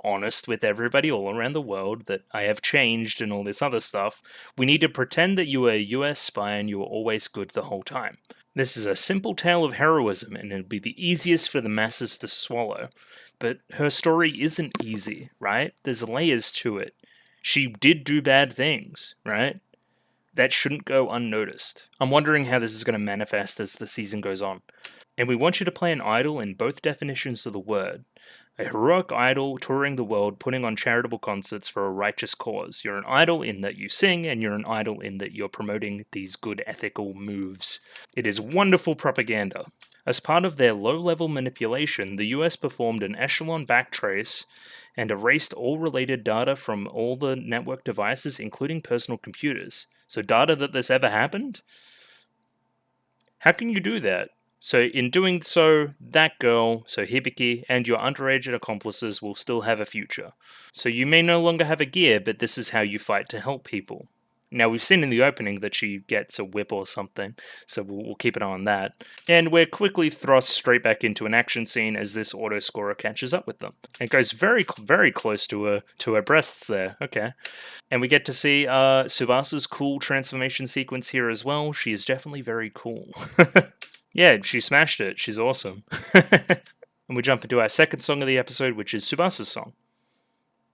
honest with everybody all around the world that I have changed and all this other stuff, we need to pretend that you were a US spy and you were always good the whole time. This is a simple tale of heroism, and it'll be the easiest for the masses to swallow. But her story isn't easy, right? There's layers to it. She did do bad things, right? That shouldn't go unnoticed. I'm wondering how this is going to manifest as the season goes on. And we want you to play an idol in both definitions of the word. A heroic idol touring the world, putting on charitable concerts for a righteous cause. You're an idol in that you sing, and you're an idol in that you're promoting these good ethical moves. It is wonderful propaganda. As part of their low-level manipulation, the US performed an echelon backtrace and erased all related data from all the network devices, including personal computers. So data that this ever happened? How can you do that? So in doing so, that girl, so Hibiki, and your underage accomplices will still have a future. So you may no longer have a gear, but this is how you fight to help people. Now, we've seen in the opening that she gets a whip or something, so we'll keep an eye on that. And we're quickly thrust straight back into an action scene as this auto-scorer catches up with them. It goes very, very close to her breasts there, okay. And we get to see Tsubasa's cool transformation sequence here as well. She is definitely very cool. Yeah, she smashed it. She's awesome. And we jump into our second song of the episode, which is Tsubasa's song.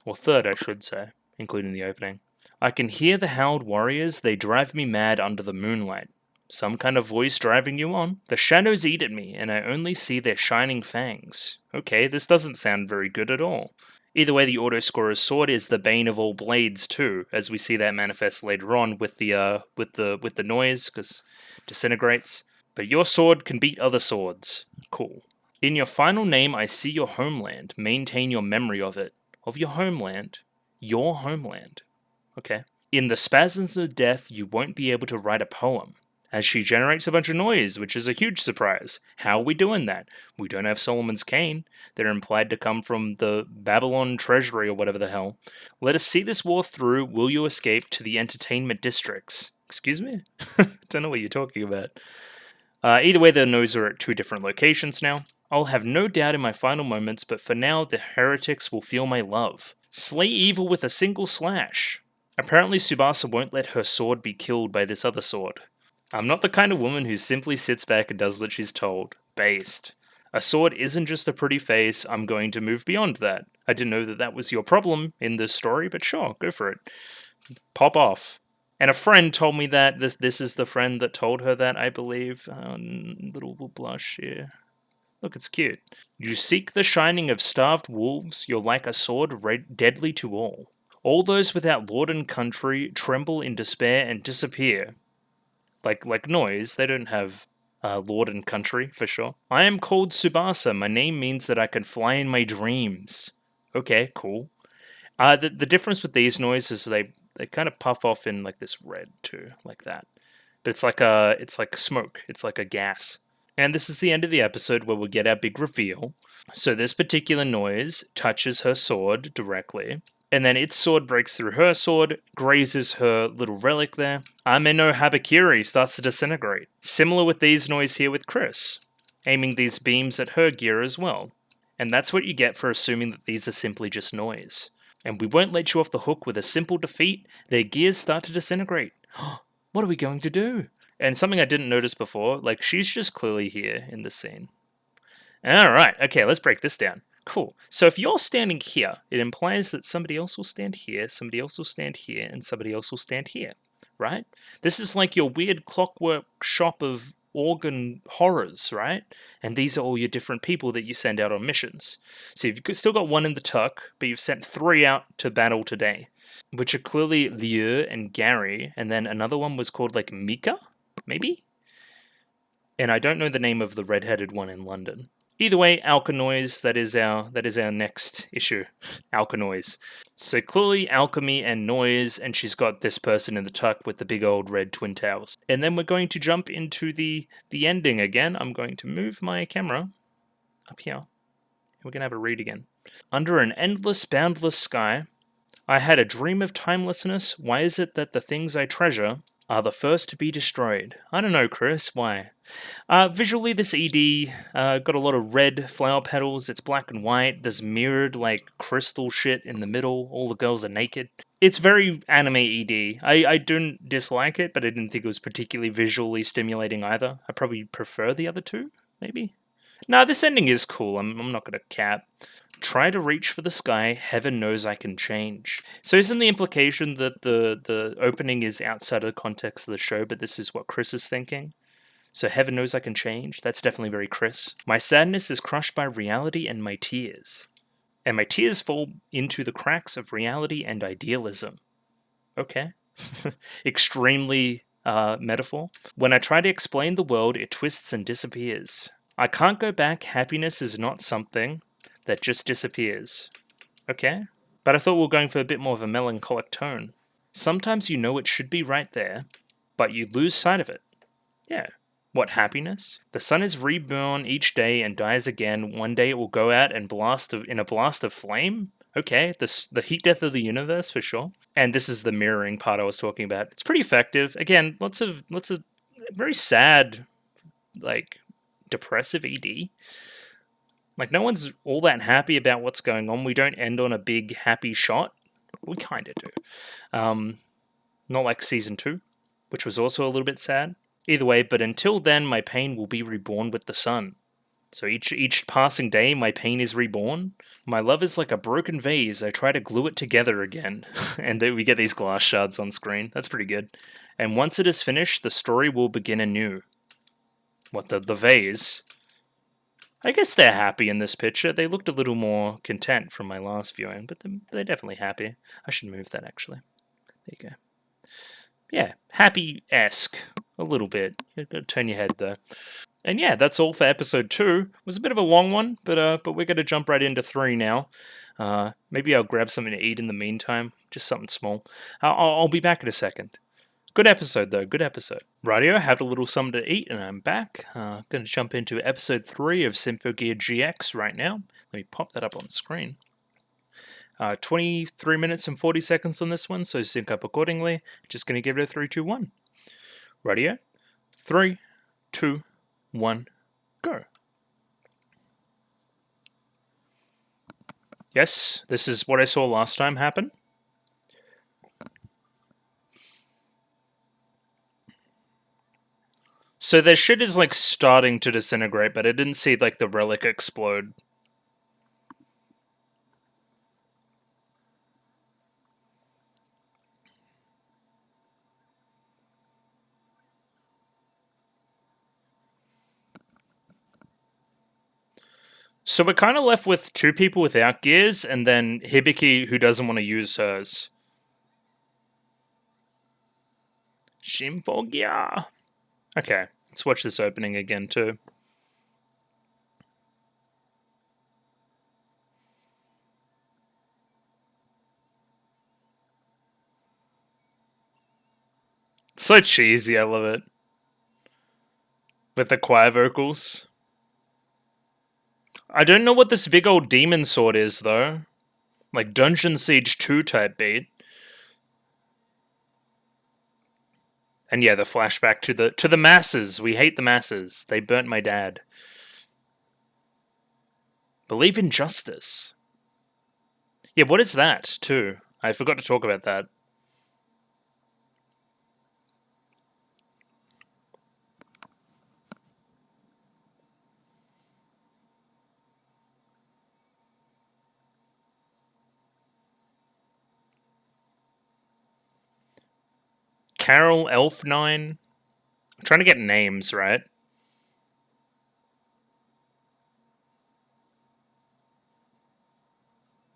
Or third, I should say, including the opening. I can hear the howled warriors, they drive me mad under the moonlight. some kind of voice driving you on. The shadows eat at me, and I only see their shining fangs. Okay, this doesn't sound very good at all. Either way, the auto-scorer's sword is the bane of all blades too, as we see that manifest later on with the noise, because disintegrates. But your sword can beat other swords. Cool. In your final name, I see your homeland. Maintain your memory of it. Of your homeland. Your homeland. Okay. In the spasms of death, you won't be able to write a poem, as she generates a bunch of noise, which is a huge surprise. How are we doing that? We don't have Solomon's Cane. They're implied to come from the Babylon Treasury or whatever the hell. Let us see this war through. Will you escape to the entertainment districts? Excuse me? Don't know what you're talking about. Either way, the noise are at 2 different locations now. I'll have no doubt in my final moments, but for now, the heretics will feel my love. Slay evil with a single slash. Apparently, Tsubasa won't let her sword be killed by this other sword. I'm not the kind of woman who simply sits back and does what she's told. Based. A sword isn't just a pretty face, I'm going to move beyond that. I didn't know that that was your problem in this story, but sure, go for it. Pop off. And a friend told me that. This is the friend that told her that, I believe. Little blush here. Look, it's cute. You seek the shining of starved wolves, you're like a sword deadly to all. All those without lord and country tremble in despair and disappear. Like noise, they don't have lord and country, for sure. I am called Tsubasa. My name means that I can fly in my dreams. Okay, cool. The difference with these noises is they kind of puff off in like this red too, like that. But it's like smoke. It's like a gas. And this is the end of the episode where we get our big reveal. So this particular noise touches her sword directly, and then its sword breaks through her sword, grazes her little relic there. Ame no Habakiri starts to disintegrate. Similar with these noise here with Chris, aiming these beams at her gear as well. And that's what you get for assuming that these are simply just noise. And we won't let you off the hook with a simple defeat. Their gears start to disintegrate. What are we going to do? And something I didn't notice before, like she's just clearly here in this scene. Alright, okay, let's break this down. Cool. So if you're standing here, it implies that somebody else will stand here, somebody else will stand here, and somebody else will stand here, right? This is like your weird clockwork shop of organ horrors, right? And these are all your different people that you send out on missions. So you've still got 1 in the tuck, but you've sent 3 out to battle today, which are clearly Liu and Gary, and then another one was called like Mika, maybe? And I don't know the name of the red-headed one in London. Either way, Alkanoise, that is our next issue. Alkanoise. So clearly alchemy and noise, and she's got this person in the tuck with the big old red twin towers. And then we're going to jump into the ending again. I'm going to move my camera up here. We're going to have a read again. Under an endless, boundless sky, I had a dream of timelessness. Why is it that the things I treasure are the first to be destroyed? I don't know, Chris. Why? Visually, this ED got a lot of red flower petals. It's black and white. There's mirrored, like, crystal shit in the middle. All the girls are naked. It's very anime ED. I don't dislike it, but I didn't think it was particularly visually stimulating either. I probably prefer the other two, maybe? Nah, this ending is cool. I'm not going to cap. Try to reach for the sky, heaven knows I can change. So isn't the implication that the opening is outside of the context of the show, but this is what Chris is thinking? So heaven knows I can change? That's definitely very Chris. My sadness is crushed by reality and my tears. And my tears fall into the cracks of reality and idealism. Okay. Extremely metaphor. When I try to explain the world, it twists and disappears. I can't go back, happiness is not something that just disappears. Okay? But I thought we were going for a bit more of a melancholic tone. Sometimes you know it should be right there, but you lose sight of it. Yeah. What, happiness? The sun is reborn each day and dies again. One day it will go out and in a blast of flame? Okay, the heat death of the universe for sure. And this is the mirroring part I was talking about. It's pretty effective. Again, lots of very sad, like, depressive ED. Like, no one's all that happy about what's going on. We don't end on a big, happy shot. We kind of do. Not like Season 2, which was also a little bit sad. Either way, but until then, my pain will be reborn with the sun. So each passing day, my pain is reborn. My love is like a broken vase. I try to glue it together again. And then we get these glass shards on screen. That's pretty good. And once it is finished, the story will begin anew. What, the vase? I guess they're happy in this picture. They looked a little more content from my last viewing, but they're definitely happy. I should move that, actually. There you go. Yeah, happy-esque. A little bit. You've got to turn your head, though. And yeah, that's all for episode 2. It was a bit of a long one, but we're going to jump right into 3 now. Maybe I'll grab something to eat in the meantime. Just something small. I'll be back in a second. Good episode, though. Good episode. Rightio, had a little something to eat, and I'm back. Going to jump into episode 3 of Symphogear GX right now. Let me pop that up on screen. 23 minutes and 40 seconds on this one, so sync up accordingly. Just going to give it a 3, 2, 1. Rightio. 3, 2, 1, go. Yes, this is what I saw last time happen. So their shit is like starting to disintegrate, but I didn't see like the relic explode. So we're kind of left with 2 people without gears, and then Hibiki who doesn't want to use hers. Symphogear. Okay, let's watch this opening again too. So cheesy, I love it. With the choir vocals. I don't know what this big old demon sword is, though. Like Dungeon Siege 2 type beat. And yeah, the flashback to the masses. We hate the masses. They burnt my dad. Believe in justice. Yeah, what is that, too? I forgot to talk about that. Carol Elf9. I'm trying to get names, right?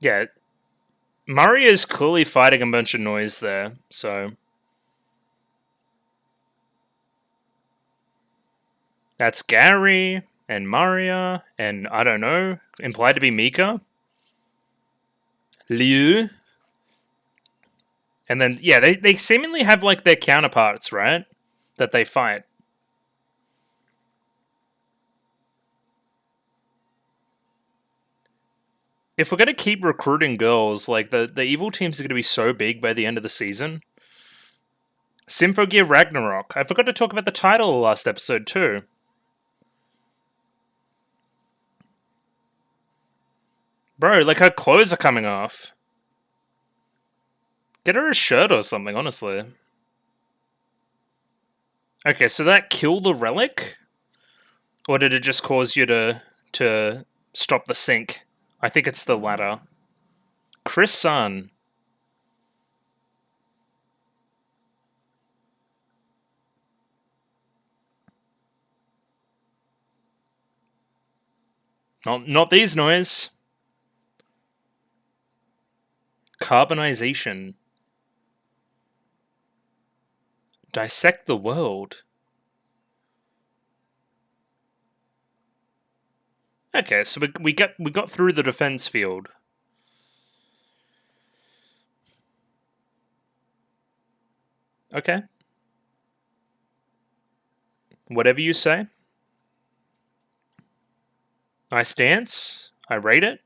Yeah. Maria's clearly fighting a bunch of noise there, so... That's Gary, and Maria, and I don't know, implied to be Mika. Liu. And then, yeah, they seemingly have, like, their counterparts, right? That they fight. If we're going to keep recruiting girls, like, the evil teams are going to be so big by the end of the season. Symphogear Ragnarok. I forgot to talk about the title of the last episode, too. Bro, like, her clothes are coming off. Get her a shirt or something, honestly. Okay, so that killed the relic? Or did it just cause you to stop the sync? I think it's the latter. Chris Sun. Not these noise. Carbonization. Dissect the world. Okay, so we got through the defense field. Okay. Whatever you say. I stance. I rate it.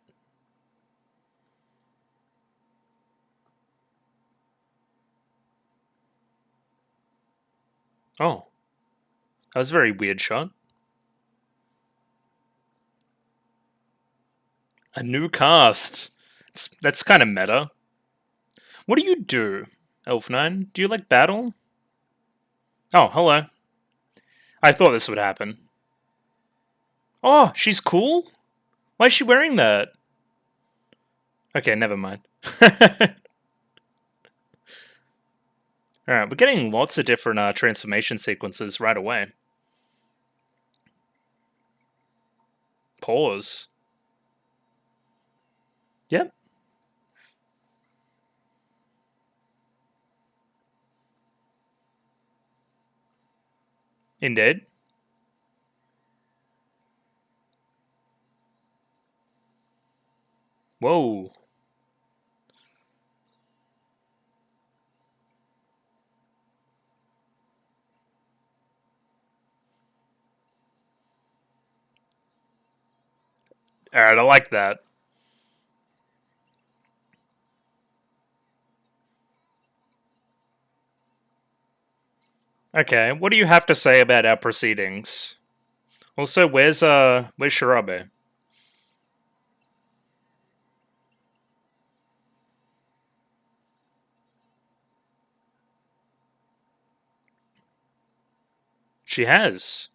Oh. That was a very weird shot. A new cast. That's kind of meta. What do you do, Elf9? Do you like battle? Oh, hello. I thought this would happen. Oh, she's cool? Why is she wearing that? Okay, never mind. Alright, we're getting lots of different transformation sequences right away. Pause. Yep. Indeed. Whoa. Alright, I like that. Okay, what do you have to say about our proceedings? Also, where's Shirabe? She has.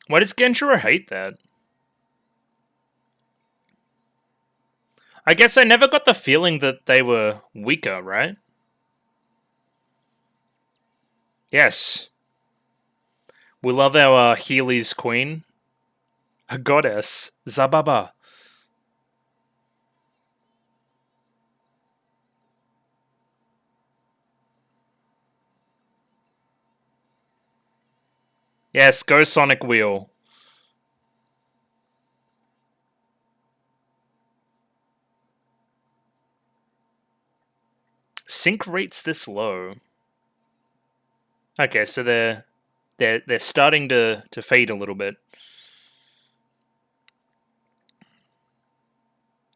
Why does Genjiro hate that? I guess I never got the feeling that they were weaker, right? Yes. We love our Healy's queen. A goddess. Zababa. Yes, go Sonic Wheel. Sync rates this low. Okay, so they're starting to fade a little bit.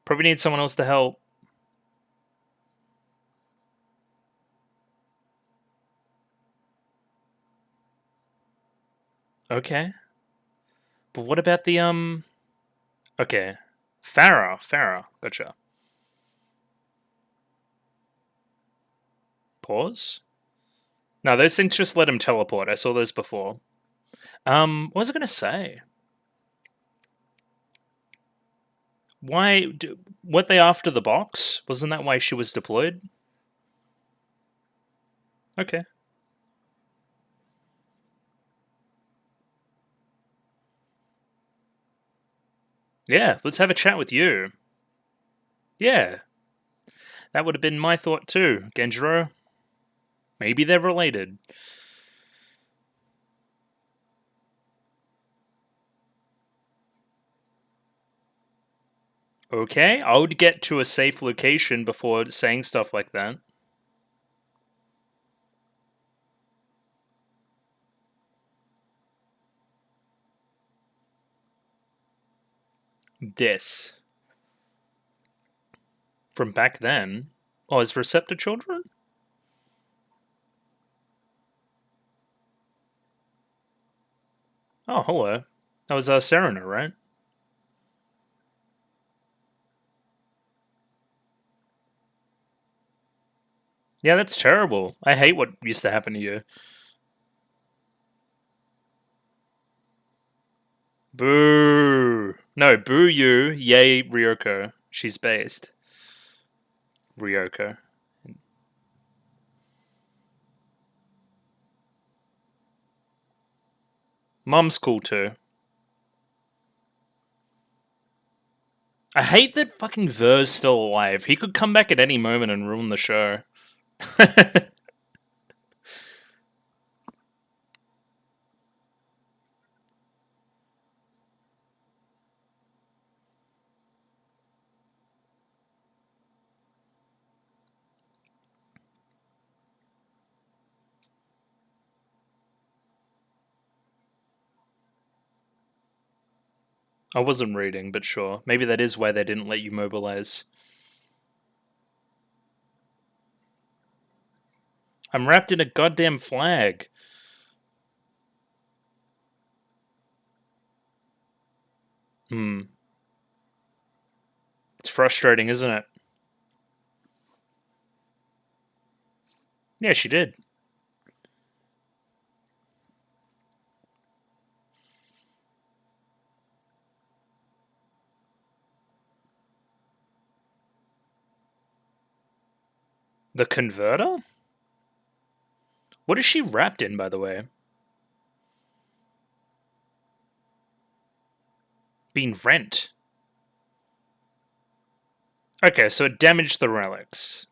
Probably need someone else to help. Okay. But what about the okay. Farah. Gotcha. Pause. No, those things just let him teleport. I saw those before. What was I gonna say? Why weren't they after the box? Wasn't that why she was deployed? Okay. Yeah, let's have a chat with you. Yeah. That would have been my thought too, Genjiro. Maybe they're related. Okay, I would get to a safe location before saying stuff like that. This. From back then? Oh, is Receptor children? Oh, hello. That was Serena, right? Yeah, that's terrible. I hate what used to happen to you. Boo! No, boo you, yay Ryoko. She's based. Ryoko. Mum's cool too. I hate that fucking Ver's still alive. He could come back at any moment and ruin the show. I wasn't reading, but sure. Maybe that is why they didn't let you mobilize. I'm wrapped in a goddamn flag. Hmm. It's frustrating, isn't it? Yeah, she did. The converter? What is she wrapped in, by the way? Being rent. Okay, so it damaged the relics.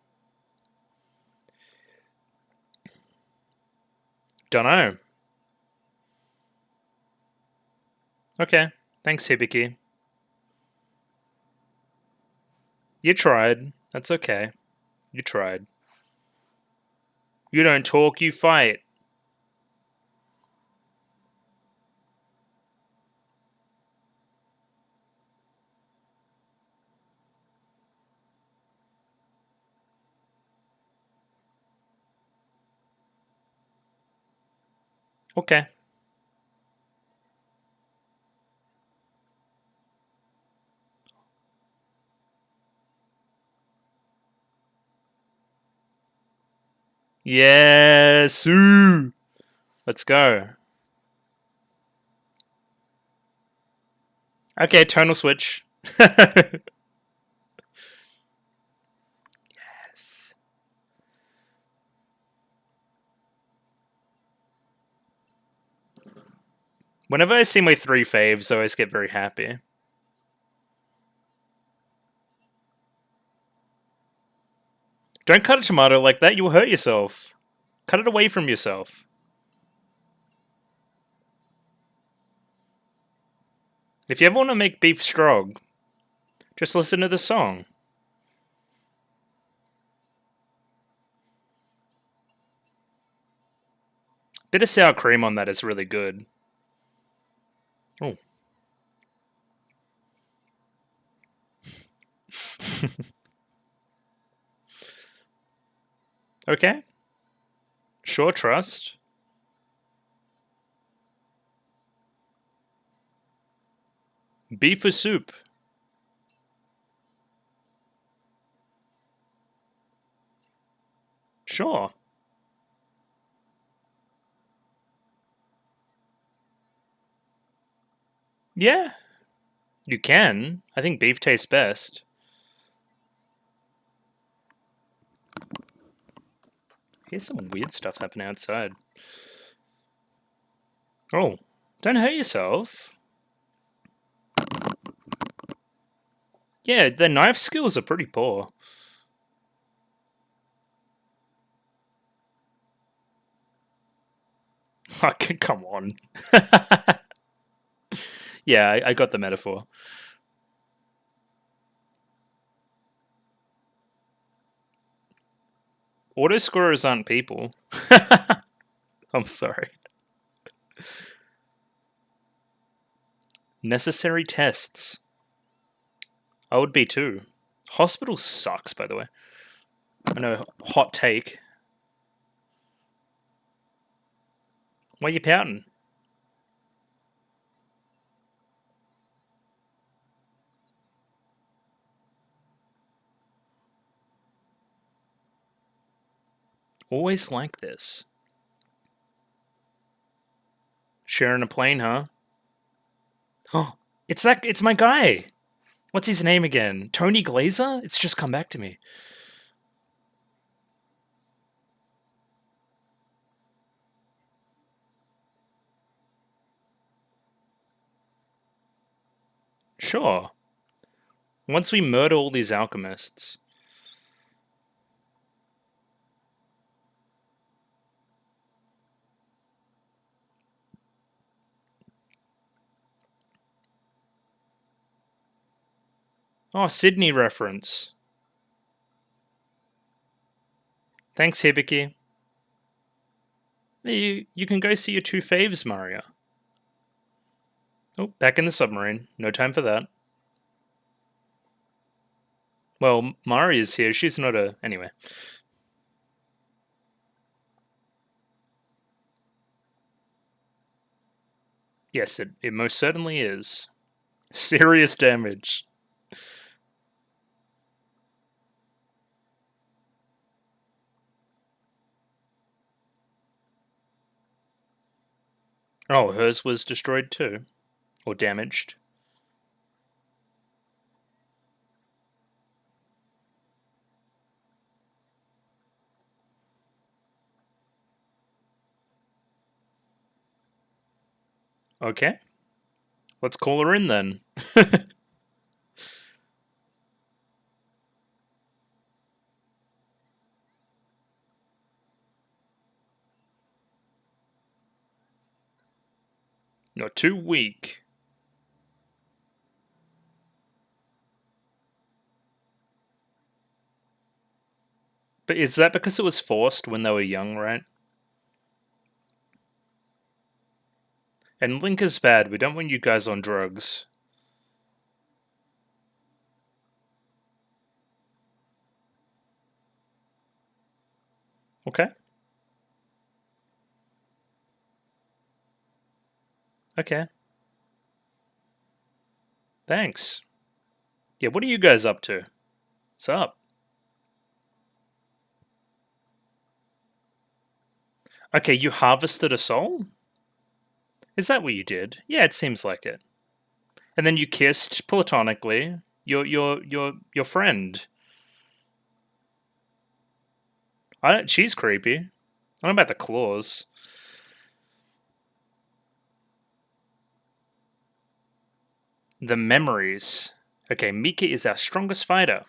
Dunno. Okay, thanks, Hibiki. You tried. That's okay. You tried. You don't talk, you fight. Okay. Yes! Ooh! Let's go. Okay, tonal switch. Yes. Whenever I see my 3 faves, I always get very happy. Don't cut a tomato like that, you'll hurt yourself. Cut it away from yourself. If you ever want to make beef strong, just listen to the song. Bit of sour cream on that is really good. Oh. Okay. Sure, trust. Beef or soup? Sure. Yeah. You can. I think beef tastes best. Here's some weird stuff happening outside. Oh, don't hurt yourself. Yeah, the knife skills are pretty poor. Come on. Yeah, I got the metaphor. Autoscorers aren't people. I'm sorry. Necessary tests. I would be too. Hospital sucks, by the way. I know, hot take. Why are you pouting? Always like this. Sharing a plane, huh? Oh, it's my guy. What's his name again? Tony Glazer? It's just come back to me. Sure. Once we murder all these alchemists. Oh, Sydney reference. Thanks, Hibiki. You can go see your 2 faves, Mario. Oh, back in the submarine. No time for that. Well, Maria's here. She's not a... Anyway. Yes, it most certainly is. Serious damage. Oh, hers was destroyed too. Or damaged. Okay. Let's call her in then. You're too weak. But is that because it was forced when they were young, right? And Link is bad. We don't want you guys on drugs. Okay. Okay. Thanks. Yeah, what are you guys up to? What's up? Okay, you harvested a soul? Is that what you did? Yeah, it seems like it. And then you kissed platonically your friend. She's creepy. I don't know about the claws. The memories. Okay, Mika is our strongest fighter.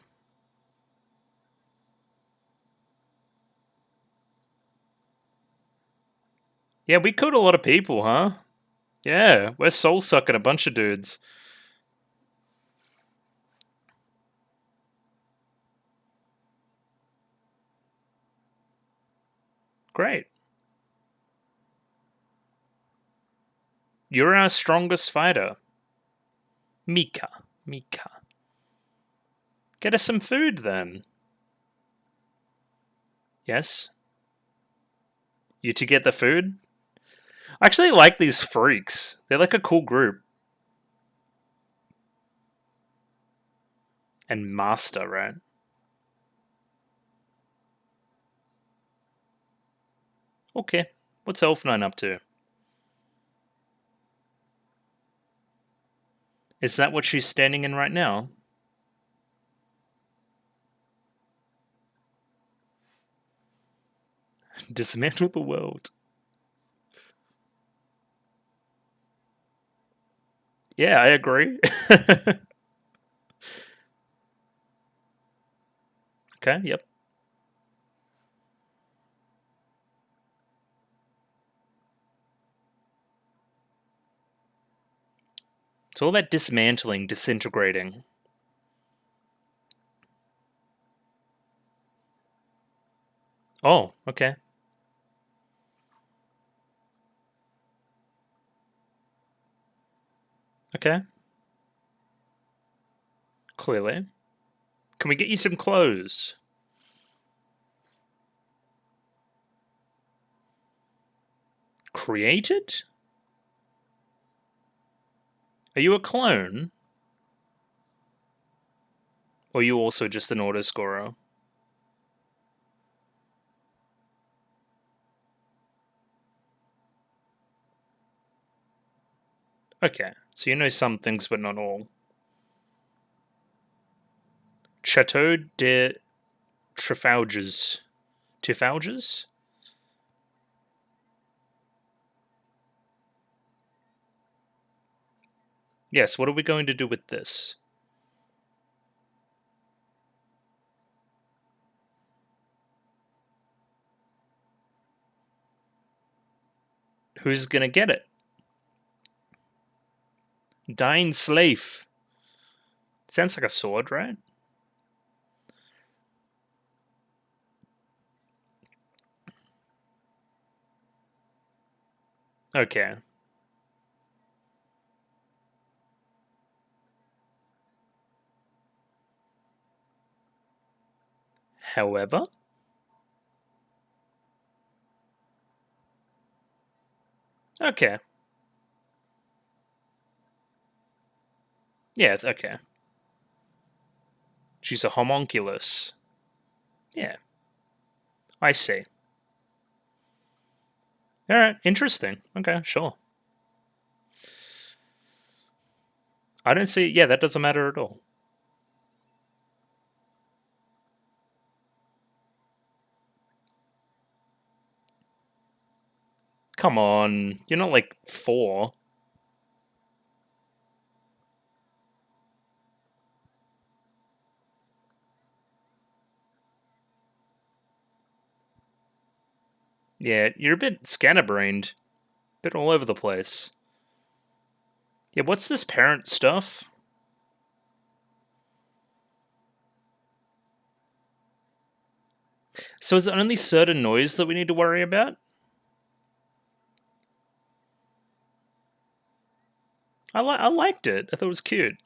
Yeah, we killed a lot of people, huh? Yeah, we're soul sucking a bunch of dudes. Great. You're our strongest fighter. Mika. Mika. Get us some food then. Yes? You to get the food? I actually like these freaks. They're like a cool group. And Master, right? Okay. What's Elf9 up to? Is that what she's standing in right now? Dismantle the world. Yeah, I agree. Okay, yep. It's all about dismantling, disintegrating. Oh, okay. Okay. Clearly. Can we get you some clothes? Created? Are you a clone? Or are you also just an auto scorer? Okay, so you know some things, but not all. Chateau de Trafalgar's. Trafalgar's? Yes, what are we going to do with this? Who's gonna get it? Dying Slave. Sounds like a sword, right? Okay. However. Okay. Yeah, okay. She's a homunculus. Yeah. I see. Alright, interesting. Okay, sure. I don't see. Yeah, that doesn't matter at all. Come on. You're not like 4. Yeah, you're a bit scatterbrained. A bit all over the place. Yeah, what's this parent stuff? So is it only certain noise that we need to worry about? I liked it. I thought it was cute.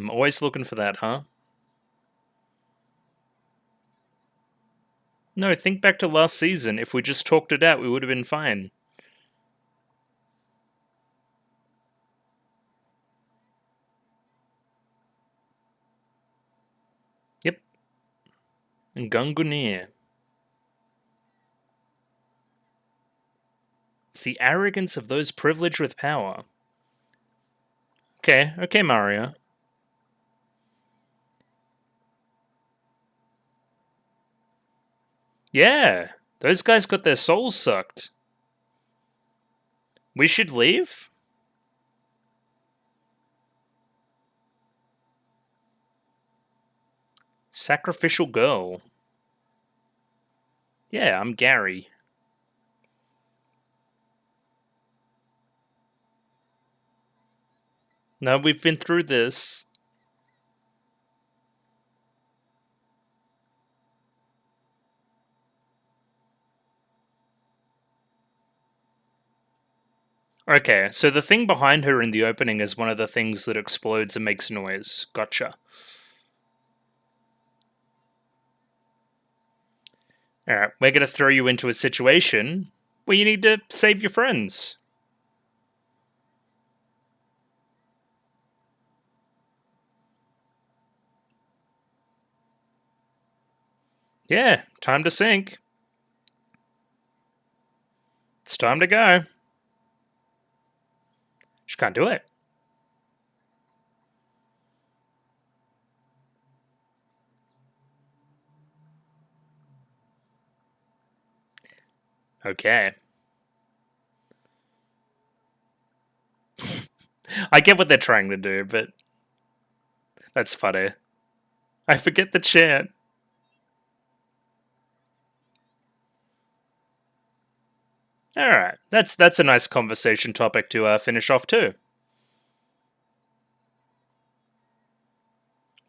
Always looking for that, huh? No, think back to last season. If we just talked it out, we would have been fine. Yep. And Gungunir. It's the arrogance of those privileged with power. Okay, Mario. Yeah, those guys got their souls sucked. We should leave? Sacrificial girl. Yeah, I'm Gary. No, we've been through this. Okay, so the thing behind her in the opening is one of the things that explodes and makes noise. Gotcha. Alright, we're gonna throw you into a situation where you need to save your friends. Yeah, time to sink. It's time to go. She can't do it. Okay. I get what they're trying to do, but that's funny. I forget the chant. Alright, that's a nice conversation topic to finish off too.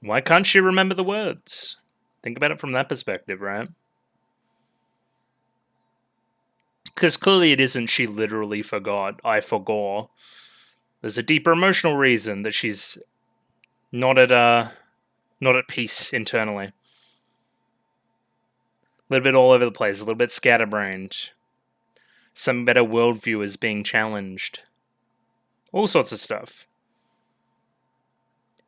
Why can't she remember the words? Think about it from that perspective, right? Because clearly it isn't she literally forgot, I forgot. There's a deeper emotional reason that she's not at peace internally. A little bit all over the place, a little bit scatterbrained. Some better worldview is being challenged. All sorts of stuff.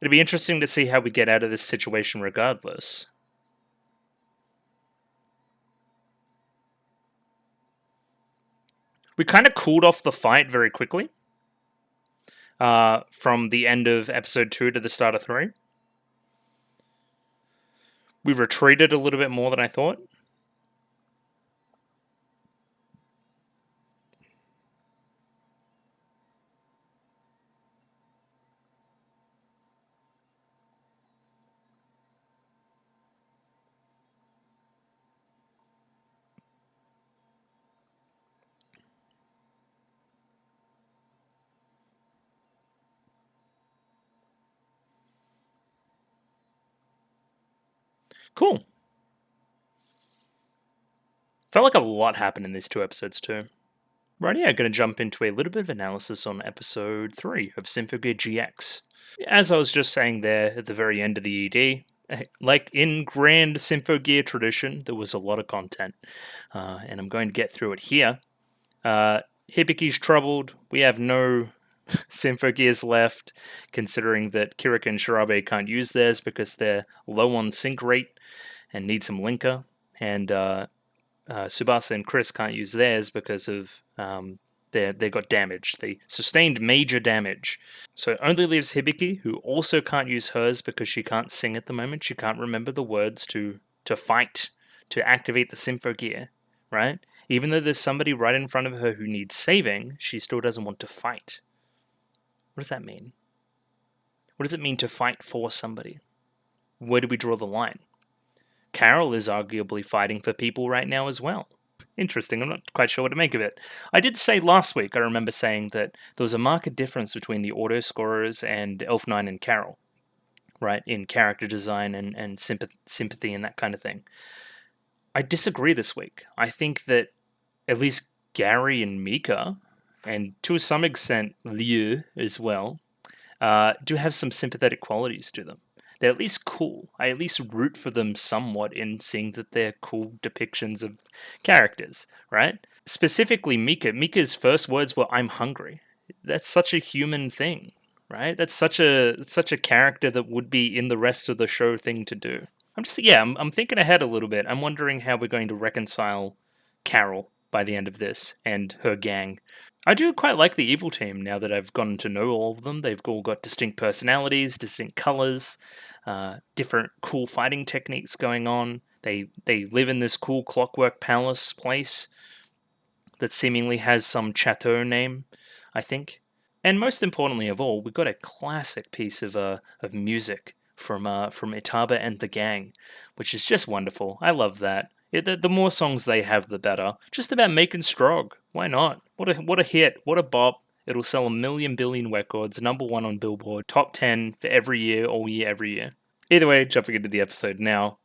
It'll be interesting to see how we get out of this situation regardless. We kind of cooled off the fight very quickly. From the end of episode 2 to the start of 3. We retreated a little bit more than I thought. Cool. Felt like a lot happened in these 2 episodes too. Right, yeah, going to jump into a little bit of analysis on episode 3 of Symphogear GX. As I was just saying there at the very end of the ED, like in grand Symphogear tradition, there was a lot of content, and I'm going to get through it here. Hibiki's troubled. We have no Symphogears left, considering that Kirika and Shirabe can't use theirs because they're low on sync rate and need some linker, and Tsubasa and Chris can't use theirs because of they got damaged. They sustained major damage. So it only leaves Hibiki, who also can't use hers because she can't sing at the moment. She can't remember the words to fight, to activate the Symphogear, right? Even though there's somebody right in front of her who needs saving, she still doesn't want to fight. What does that mean? What does it mean to fight for somebody? Where do we draw the line? Carol is arguably fighting for people right now as well. Interesting, I'm not quite sure what to make of it. I did say last week, I remember saying that there was a marked difference between the auto scorers and Elf9 and Carol, right, in character design and sympathy and that kind of thing. I disagree this week. I think that at least Gary and Mika, and to some extent Liu as well, do have some sympathetic qualities to them. They're at least cool. I at least root for them somewhat in seeing that they're cool depictions of characters, right? Specifically Mika. Mika's first words were, "I'm hungry." That's such a human thing, right? That's such a character that would be in the rest of the show thing to do. I'm thinking ahead a little bit. I'm wondering how we're going to reconcile Carol by the end of this and her gang. I do quite like the evil team now that I've gotten to know all of them. They've all got distinct personalities, distinct colors, different cool fighting techniques going on. They live in this cool clockwork palace place that seemingly has some chateau name, I think. And most importantly of all, we've got a classic piece of music from Itaba and the gang, which is just wonderful. I love that. The more songs they have, the better. Just about making strong. Why not? What a hit. What a bop. It'll sell 1,000,000,000 records, #1 on Billboard, top 10 for every year, all year, every year. Either way, jumping into the episode now.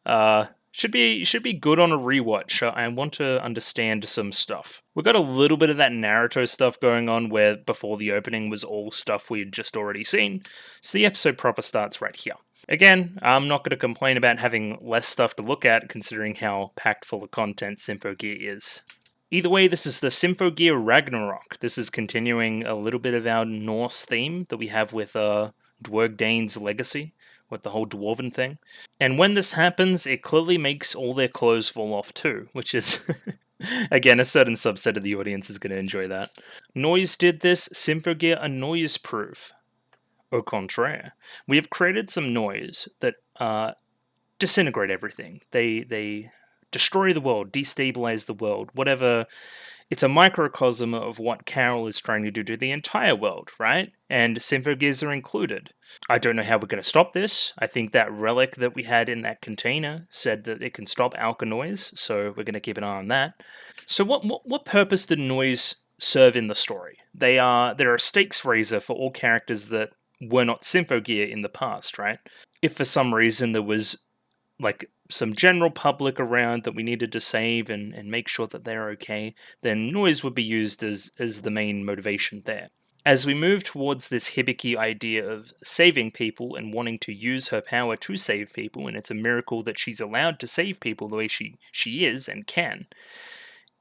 Should be good on a rewatch. I want to understand some stuff. We've got a little bit of that Naruto stuff going on where before the opening was all stuff we had just already seen. So the episode proper starts right here. Again, I'm not going to complain about having less stuff to look at considering how packed full of content Symphogear is. Either way, this is the Symphogear Ragnarok. This is continuing a little bit of our Norse theme that we have with Dwergdane's Legacy, with the whole dwarven thing. And when this happens, it clearly makes all their clothes fall off too, which is, again, a certain subset of the audience is going to enjoy that. Noise did this, Symphogear a noise-proof. Au contraire, we have created some noise that disintegrate everything. They destroy the world, destabilize the world, whatever. It's a microcosm of what Carol is trying to do to the entire world, right? And Symphogears are included. I don't know how we're going to stop this. I think that relic that we had in that container said that it can stop alka noise, so we're going to keep an eye on that. So what purpose did noise serve in the story? They're a stakes raiser for all characters that were not Symphogear in the past, right? If for some reason there was like some general public around that we needed to save and make sure that they're okay, then noise would be used as the main motivation there. As we move towards this Hibiki idea of saving people and wanting to use her power to save people, and it's a miracle that she's allowed to save people the way she is and can,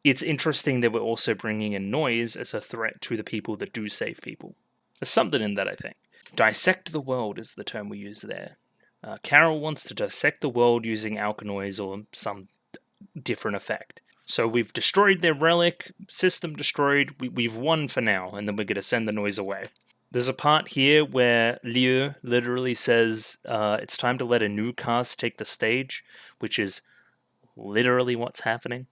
it's interesting that we're also bringing in noise as a threat to the people that do save people. There's something in that, I think. Dissect the world is the term we use there. Carol wants to dissect the world using alkanoids or some different effect. So we've destroyed their relic, system destroyed, we've won for now, and then we're going to send the noise away. There's a part here where Liu literally says it's time to let a new cast take the stage, which is literally what's happening.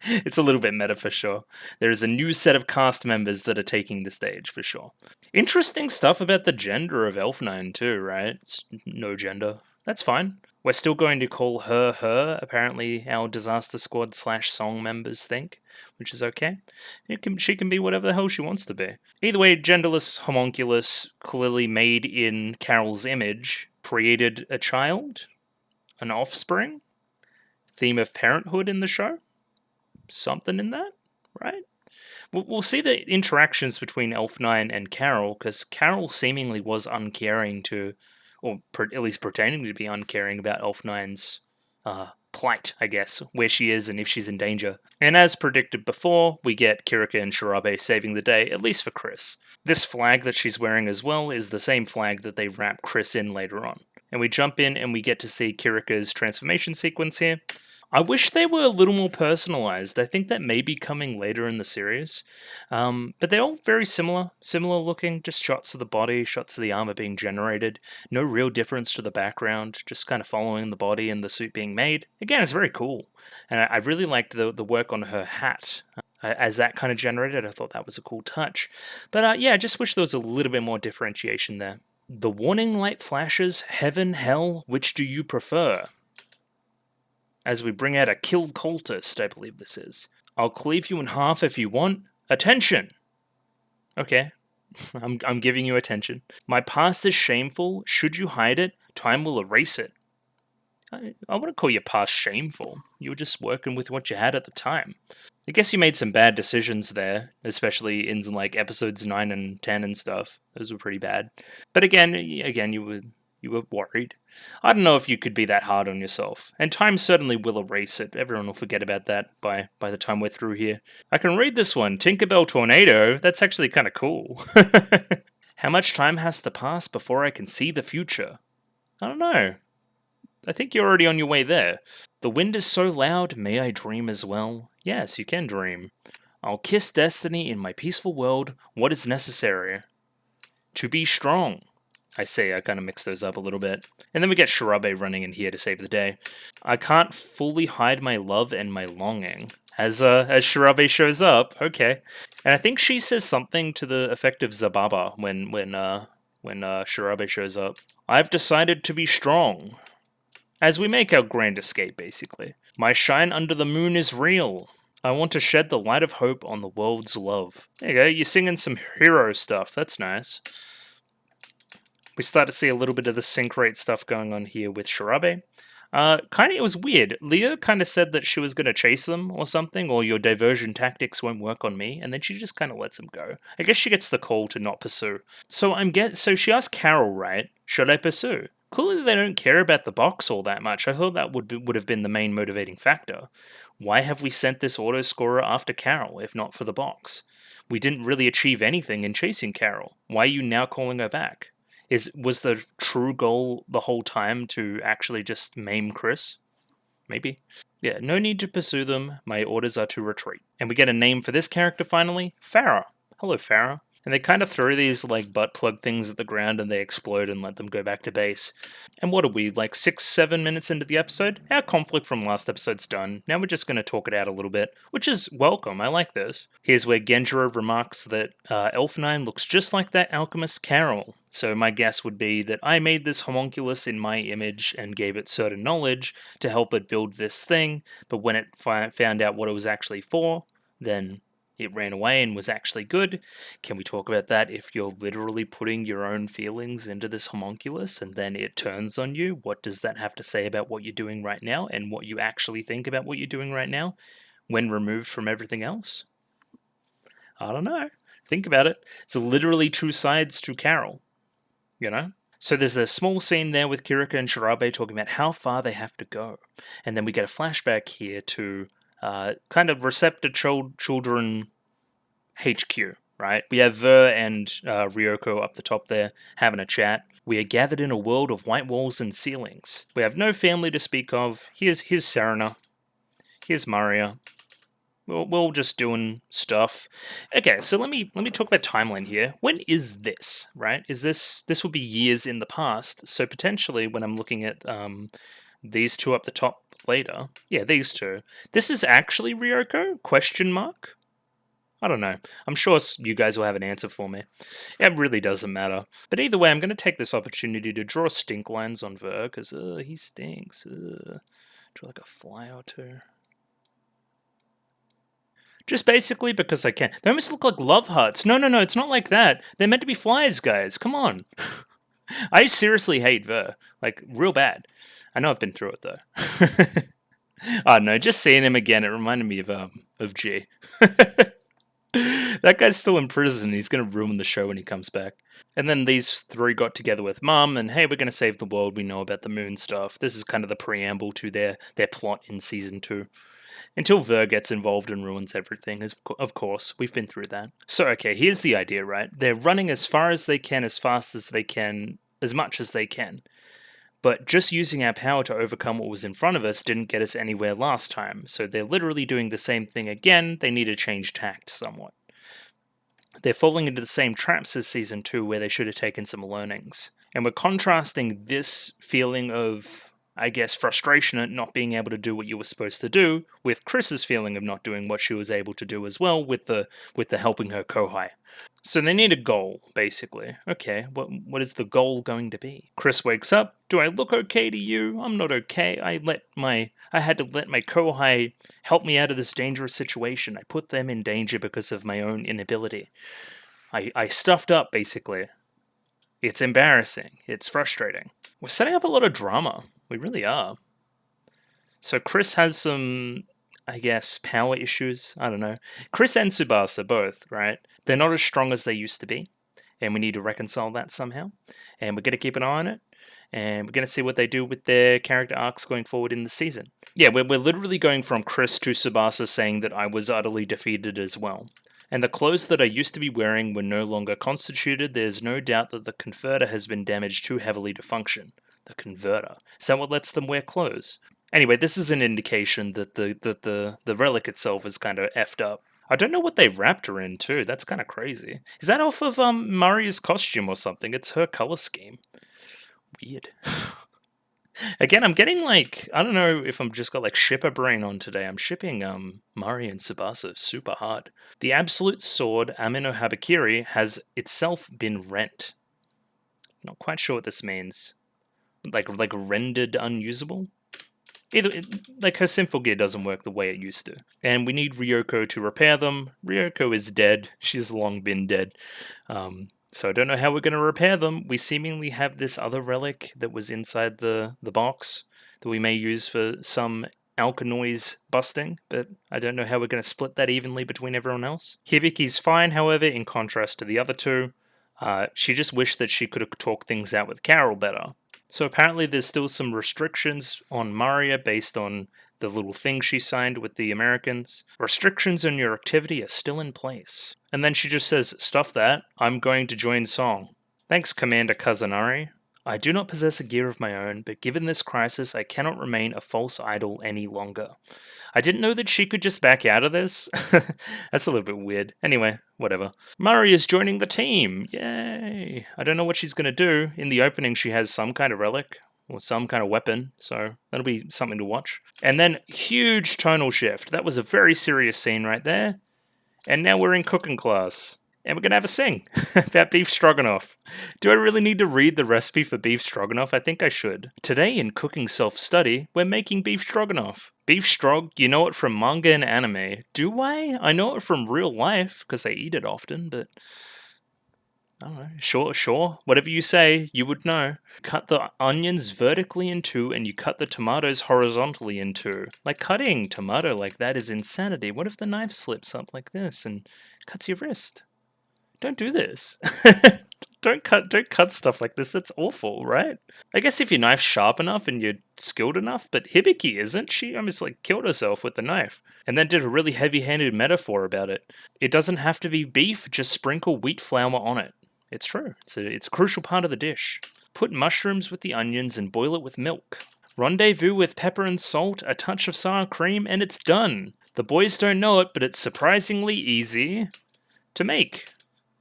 It's a little bit meta for sure. There is a new set of cast members that are taking the stage for sure. Interesting stuff about the gender of Elf9 too, right? It's no gender. That's fine. We're still going to call her, apparently our Disaster Squad / song members think, which is okay. She can be whatever the hell she wants to be. Either way, genderless homunculus, clearly made in Carol's image, created a child, an offspring, theme of parenthood in the show. Something in that, right? We'll see the interactions between Elf9 and Carol, because Carol seemingly was uncaring to, or at least pretending to be uncaring about Elf9's plight, I guess, where she is and if she's in danger. And as predicted before, we get Kirika and Shirabe saving the day, at least for Chris. This flag that she's wearing as well is the same flag that they wrap Chris in later on. And we jump in and we get to see Kirika's transformation sequence here. I wish they were a little more personalized. I think that may be coming later in the series. But they're all very similar looking, just shots of the body, shots of the armor being generated. No real difference to the background, just kind of following the body and the suit being made. Again, it's very cool. And I really liked the work on her hat. as that kind of generated. I thought that was a cool touch. But yeah, I just wish there was a little bit more differentiation there. The warning light flashes, heaven, hell, which do you prefer? As we bring out a kill cultist, I believe this is. I'll cleave you in half if you want. Attention! Okay. I'm giving you attention. My past is shameful. Should you hide it, time will erase it. I wouldn't call your past shameful. You were just working with what you had at the time. I guess you made some bad decisions there, especially in like episodes 9 and 10 and stuff. Those were pretty bad. But again, you were worried. I don't know if you could be that hard on yourself. And time certainly will erase it. Everyone will forget about that by the time we're through here. I can read this one. Tinkerbell Tornado. That's actually kind of cool. How much time has to pass before I can see the future? I don't know. I think you're already on your way there. The wind is so loud, may I dream as well? Yes, you can dream. I'll kiss destiny in my peaceful world. What is necessary? To be strong. I say I kind of mix those up a little bit. And then we get Shirabe running in here to save the day. I can't fully hide my love and my longing. As Shirabe shows up, okay. And I think she says something to the effect of Zababa when Shirabe shows up. I've decided to be strong. As we make our grand escape, basically. My shine under the moon is real. I want to shed the light of hope on the world's love. There you go, you're singing some hero stuff. That's nice. We start to see a little bit of the sync rate stuff going on here with Shirabe. It was weird. Leah kind of said that she was going to chase them or something, or your diversion tactics won't work on me, and then she just kind of lets him go. I guess she gets the call to not pursue. So she asked Carol, right? Should I pursue? Clearly they don't care about the box all that much. I thought that would have been the main motivating factor. Why have we sent this auto-scorer after Carol, if not for the box? We didn't really achieve anything in chasing Carol. Why are you now calling her back? Was the true goal the whole time to actually just maim Chris? Maybe. Yeah, no need to pursue them. My orders are to retreat. And we get a name for this character finally. Farah. Hello, Farah. And they kind of throw these like butt plug things at the ground and they explode and let them go back to base. And what are we, like 6-7 minutes into the episode? Our conflict from last episode's done. Now we're just going to talk it out a little bit, which is welcome. I like this. Here's where Genjiro remarks that Elfenine looks just like that alchemist Carol. So my guess would be that I made this homunculus in my image and gave it certain knowledge to help it build this thing, but when it found out what it was actually for, then it ran away and was actually good. Can we talk about that? If you're literally putting your own feelings into this homunculus and then it turns on you, what does that have to say about what you're doing right now and what you actually think about what you're doing right now when removed from everything else? I don't know. Think about it. It's literally two sides to Carol, you know? So there's a small scene there with Kirika and Shirabe talking about how far they have to go. And then we get a flashback here to kind of receptor children HQ, right? We have Ver and Ryoko up the top there having a chat. We are gathered in a world of white walls and ceilings. We have no family to speak of. Here's Serena. Here's Maria. We're all just doing stuff. Okay, so let me talk about timeline here. When is this, right? This will be years in the past. So potentially when I'm looking at these two up the top later. Yeah, these two. This is actually Ryoko? Question mark? I don't know. I'm sure you guys will have an answer for me. It really doesn't matter. But either way, I'm going to take this opportunity to draw stink lines on Ver, because he stinks. Draw like a fly or two. Just basically because I can. They almost look like love hearts. No, it's not like that. They're meant to be flies, guys. Come on. I seriously hate Ver. Like, real bad. I know I've been through it, though. Oh, no, just seeing him again, it reminded me of G. That guy's still in prison. He's going to ruin the show when he comes back. And then these three got together with Mum, and hey, we're going to save the world. We know about the moon stuff. This is kind of the preamble to their plot in Season 2. Until Ver gets involved and ruins everything, of course. We've been through that. So, okay, here's the idea, right? They're running as far as they can, as fast as they can, as much as they can. But just using our power to overcome what was in front of us didn't get us anywhere last time, so they're literally doing the same thing again. They need to change tact somewhat. They're falling into the same traps as Season 2 where they should have taken some learnings. And we're contrasting this feeling of I guess, frustration at not being able to do what you were supposed to do, with Chris's feeling of not doing what she was able to do as well with the helping her kohai. So they need a goal, basically. Okay, what is the goal going to be? Chris wakes up. Do I look okay to you? I'm not okay. I had to let my kohai help me out of this dangerous situation. I put them in danger because of my own inability. I stuffed up, basically. It's embarrassing. It's frustrating. We're setting up a lot of drama. We really are. So Chris has some, I guess, power issues. I don't know. Chris and Tsubasa both, right? They're not as strong as they used to be. And we need to reconcile that somehow. And we're going to keep an eye on it. And we're going to see what they do with their character arcs going forward in the season. Yeah, we're literally going from Chris to Tsubasa saying that I was utterly defeated as well. And the clothes that I used to be wearing were no longer constituted. There's no doubt that the converter has been damaged too heavily to function. The converter. Is that what lets them wear clothes? Anyway, this is an indication that the relic itself is kind of effed up. I don't know what they wrapped her in too. That's kind of crazy. Is that off of Maria's costume or something? It's her color scheme. Weird. Again, I'm getting like, I don't know if I'm just got like shipper brain on today. I'm shipping Mari and Tsubasa super hard. The absolute sword, Amino Habakiri, has itself been rent. Not quite sure what this means. Like rendered unusable? Either, like her Symphogear doesn't work the way it used to. And we need Ryoko to repair them. Ryoko is dead. She's long been dead. So I don't know how we're going to repair them. We seemingly have this other relic that was inside the box that we may use for some alkanoise busting, but I don't know how we're going to split that evenly between everyone else. Hibiki's fine, however, in contrast to the other two. She just wished that she could have talked things out with Carol better. So apparently there's still some restrictions on Maria based on the little thing she signed with the Americans. Restrictions on your activity are still in place. And then she just says, stuff that, I'm going to join Song. Thanks, Commander Kazanari. I do not possess a gear of my own, but given this crisis, I cannot remain a false idol any longer. I didn't know that she could just back out of this. That's a little bit weird. Anyway, whatever. Mari is joining the team. Yay. I don't know what she's going to do. In the opening, she has some kind of relic or some kind of weapon, so that'll be something to watch. And then, huge tonal shift. That was a very serious scene right there. And now we're in cooking class. And we're going to have a sing about beef stroganoff. Do I really need to read the recipe for beef stroganoff? I think I should. Today in Cooking Self-Study, we're making beef stroganoff. Beef strog, you know it from manga and anime. Do I? I know it from real life, because I eat it often, but I don't know. Sure. Whatever you say, you would know. Cut the onions vertically in two, and you cut the tomatoes horizontally in two. Like, cutting tomato like that is insanity. What if the knife slips up like this and cuts your wrist? Don't do this. Don't cut stuff like this. That's awful, right? I guess if your knife's sharp enough and you're skilled enough, but Hibiki isn't. She almost like killed herself with the knife and then did a really heavy-handed metaphor about it. It doesn't have to be beef, just sprinkle wheat flour on it. It's true. It's a crucial part of the dish. Put mushrooms with the onions and boil it with milk. Rendezvous with pepper and salt, a touch of sour cream, and it's done. The boys don't know it, but it's surprisingly easy to make.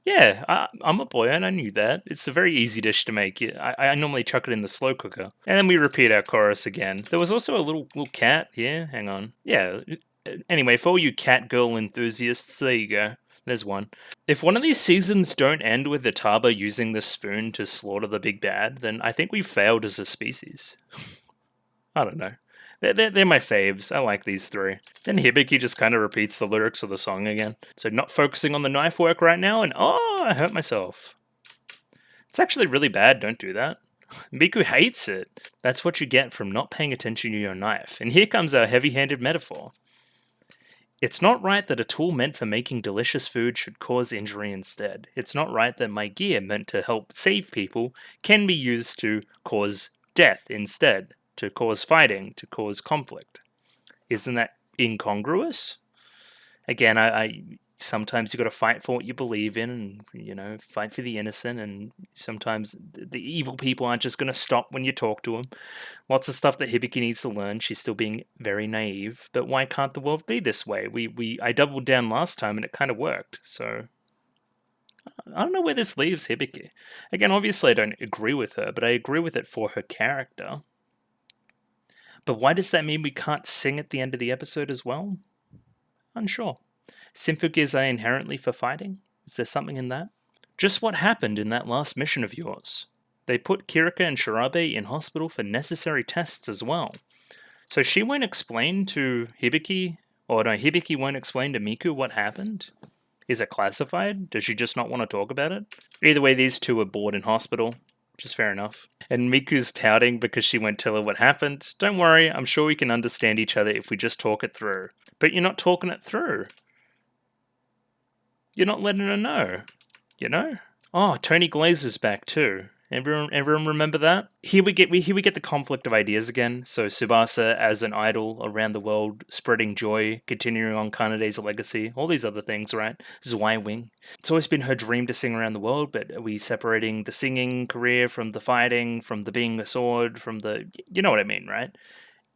Yeah, I'm a boy and I knew that. It's a very easy dish to make. I normally chuck it in the slow cooker. And then we repeat our chorus again. There was also a little cat here. Hang on. Yeah. Anyway, for all you cat girl enthusiasts, there you go. There's one. If one of these seasons don't end with Itaba using the spoon to slaughter the big bad, then I think we've failed as a species. I don't know. They're my faves. I like these three. Then Hibiki just kind of repeats the lyrics of the song again. So not focusing on the knife work right now, and oh, I hurt myself. It's actually really bad, don't do that. Miku hates it. That's what you get from not paying attention to your knife. And here comes our heavy-handed metaphor. It's not right that a tool meant for making delicious food should cause injury instead. It's not right that my gear meant to help save people can be used to cause death instead. To cause fighting, to cause conflict. Isn't that incongruous? Again, I sometimes you got to fight for what you believe in, and fight for the innocent. And sometimes the evil people aren't just going to stop when you talk to them. Lots of stuff that Hibiki needs to learn. She's still being very naive. But why can't the world be this way? I doubled down last time, and it kind of worked. So I don't know where this leaves Hibiki. Again, obviously I don't agree with her, but I agree with it for her character. But why does that mean we can't sing at the end of the episode as well? Unsure. Symphogears are inherently for fighting? Is there something in that? Just what happened in that last mission of yours? They put Kirika and Shirabe in hospital for necessary tests as well. So she won't explain to Hibiki, or no, Hibiki won't explain to Miku what happened? Is it classified? Does she just not want to talk about it? Either way, these two are bored in hospital, which is fair enough. And Miku's pouting because she won't tell her what happened. Don't worry, I'm sure we can understand each other if we just talk it through. But you're not talking it through. You're not letting her know, you know? Oh, Tony Glazer's back too. Everyone remember that? Here we get the conflict of ideas again. So Tsubasa as an idol around the world, spreading joy, continuing on Kanade's legacy, all these other things, right? Zwei Wing. It's always been her dream to sing around the world, but are we separating the singing career from the fighting, from the being a sword, from the... You know what I mean, right?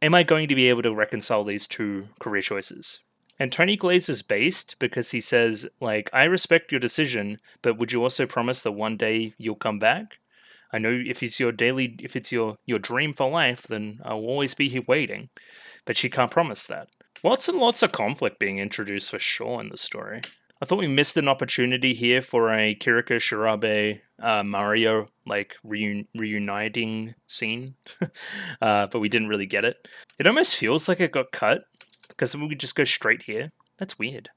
Am I going to be able to reconcile these two career choices? And Tony Glazer's based because he says, like, I respect your decision, but would you also promise that one day you'll come back? I know if it's your your dream for life, then I'll always be here waiting. But she can't promise that. Lots and lots of conflict being introduced for sure in the story. I thought we missed an opportunity here for a Kirika, Shirabe, Mario, like, reuniting scene. But we didn't really get it. It almost feels like it got cut, because we could just go straight here. That's weird.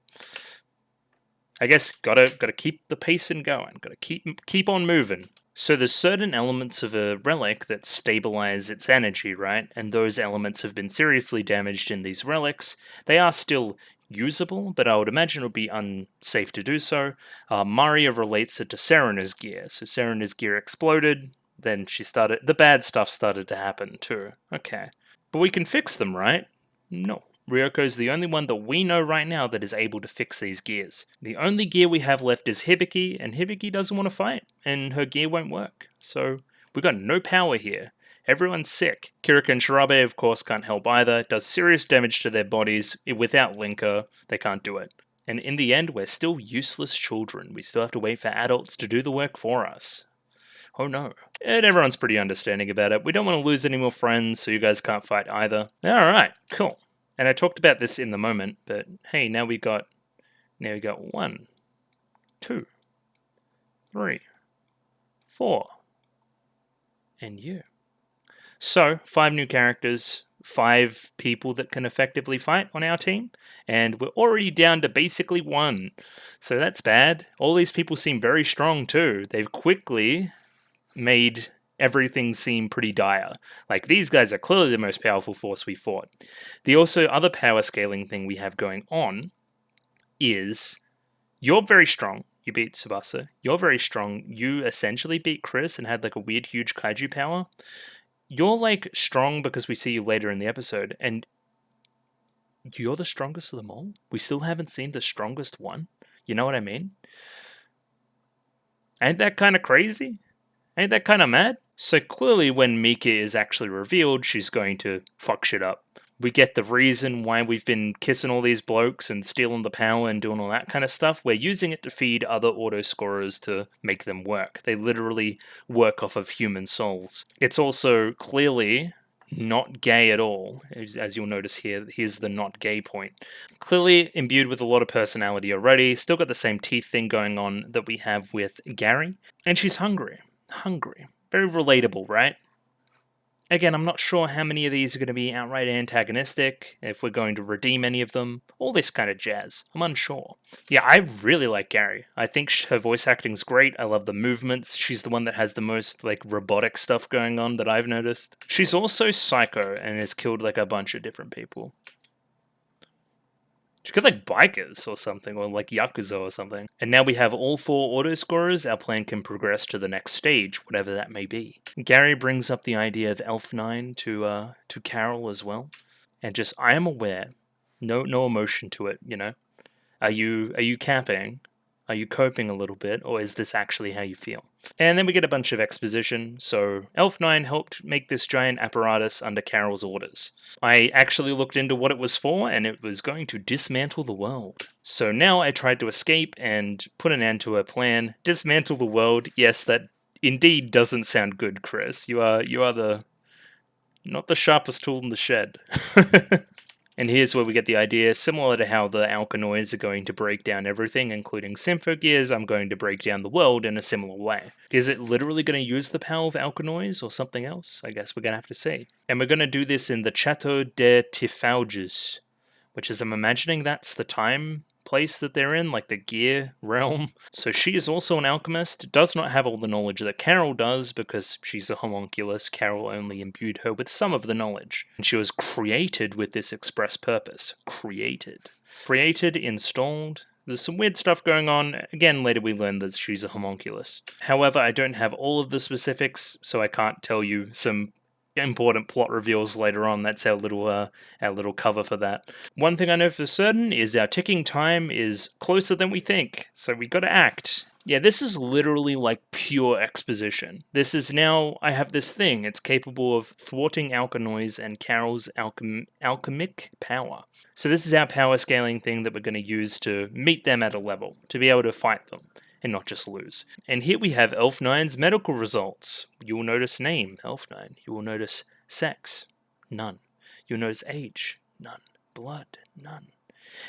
I guess gotta keep the pacing going. Gotta keep on moving. So there's certain elements of a relic that stabilize its energy, right? And those elements have been seriously damaged in these relics. They are still usable, but I would imagine it would be unsafe to do so. Maria relates it to Serena's gear. So Serena's gear exploded, then the bad stuff started to happen too. Okay. But we can fix them, right? No. Ryoko's the only one that we know right now that is able to fix these gears. The only gear we have left is Hibiki, and Hibiki doesn't want to fight, and her gear won't work. So we got no power here. Everyone's sick. Kirika and Shirabe, of course, can't help either. It does serious damage to their bodies. Without Linker, they can't do it. And in the end, we're still useless children. We still have to wait for adults to do the work for us. Oh no. And everyone's pretty understanding about it. We don't want to lose any more friends, so you guys can't fight either. Alright, cool. And I talked about this in the moment, but hey, now we got 1, 2, 3, 4, and you. So 5 new characters, 5 people that can effectively fight on our team, and we're already down to basically 1. So that's bad. All these people seem very strong too. They've quickly made everything seem pretty dire. Like, these guys are clearly the most powerful force we fought. The also other power scaling thing we have going on is you're very strong. You beat Tsubasa. You're very strong. You essentially beat Chris and had like a weird, huge kaiju power. You're like strong because we see you later in the episode, and you're the strongest of them all. We still haven't seen the strongest one. You know what I mean? Ain't that kind of crazy? Ain't that kind of mad? So clearly when Mika is actually revealed, she's going to fuck shit up. We get the reason why we've been kissing all these blokes and stealing the power and doing all that kind of stuff. We're using it to feed other auto-scorers to make them work. They literally work off of human souls. It's also clearly not gay at all. As you'll notice here, here's the not gay point. Clearly imbued with a lot of personality already. Still got the same teeth thing going on that we have with Gary. And she's hungry. Very relatable, right? Again, I'm not sure how many of these are going to be outright antagonistic, if we're going to redeem any of them, all this kind of jazz. I'm unsure. Yeah, I really like Gary. I think her voice acting's great. I love the movements. She's the one that has the most, like, robotic stuff going on that I've noticed. She's also psycho and has killed, like, a bunch of different people. She could like bikers or something, or like Yakuza or something. And now we have all 4 auto-scorers, our plan can progress to the next stage, whatever that may be. Gary brings up the idea of Elf9 to Carol as well. And just, I am aware, no emotion to it, you know? Are you capping? Are you coping a little bit, or is this actually how you feel? And then we get a bunch of exposition. So Elf9 helped make this giant apparatus under Carol's orders. I actually looked into what it was for, and it was going to dismantle the world. So now I tried to escape and put an end to her plan. Dismantle the world. Yes, that indeed doesn't sound good, Chris. You are the Not the sharpest tool in the shed. And here's where we get the idea, similar to how the alkanoids are going to break down everything, including Symphogears, I'm going to break down the world in a similar way. Is it literally going to use the power of alkanoids or something else? I guess we're going to have to see. And we're going to do this in the Chateau des Symphogears, which is, I'm imagining that's the time place that they're in, like the gear realm. So she is also an alchemist, does not have all the knowledge that Carol does because she's a homunculus. Carol only imbued her with some of the knowledge. And she was created with this express purpose. Created, installed. There's some weird stuff going on. Again, later we learn that she's a homunculus. However, I don't have all of the specifics, so I can't tell you some important plot reveals later on. That's our little cover for that. One thing I know for certain is our ticking time is closer than we think, so we gotta act. Yeah, this is literally like pure exposition. This is now, I have this thing, it's capable of thwarting alkanoids and Carol's alchemic power. So this is our power scaling thing that we're going to use to meet them at a level, to be able to fight them and not just lose. And here we have Elf9's medical results. You will notice name, Elf9. You will notice sex, none. You'll notice age, none. Blood, none.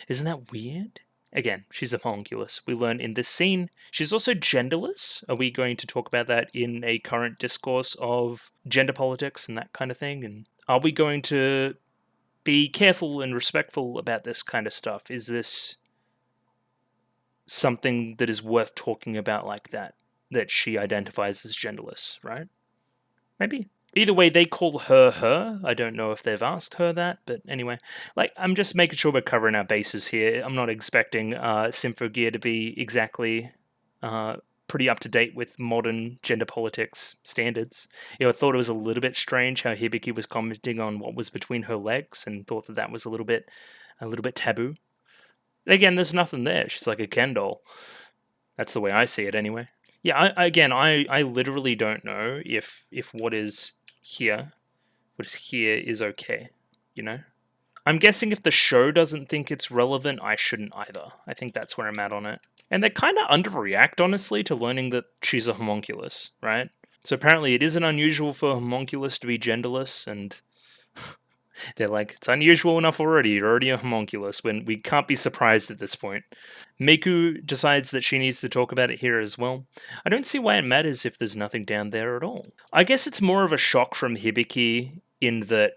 Isn't that weird? Again, she's a homunculus. We learn in this scene. She's also genderless. Are we going to talk about that in a current discourse of gender politics and that kind of thing? And are we going to be careful and respectful about this kind of stuff? Is this something that is worth talking about like that she identifies as genderless, right? Maybe. Either way, they call her. I don't know if they've asked her that, but anyway. I'm just making sure we're covering our bases here. I'm not expecting Symphogear to be exactly pretty up-to-date with modern gender politics standards. I thought it was a little bit strange how Hibiki was commenting on what was between her legs and thought that was a little bit taboo. Again, there's nothing there. She's like a Ken doll. That's the way I see it anyway. Yeah, I literally don't know if what is here is okay, I'm guessing if the show doesn't think it's relevant, I shouldn't either. I think that's where I'm at on it. And they kind of underreact, honestly, to learning that she's a homunculus, right? So apparently it isn't unusual for a homunculus to be genderless, and they're like, it's unusual enough already, you're already a homunculus, when we can't be surprised at this point. Miku decides that she needs to talk about it here as well. I don't see why it matters if there's nothing down there at all. I guess it's more of a shock from Hibiki in that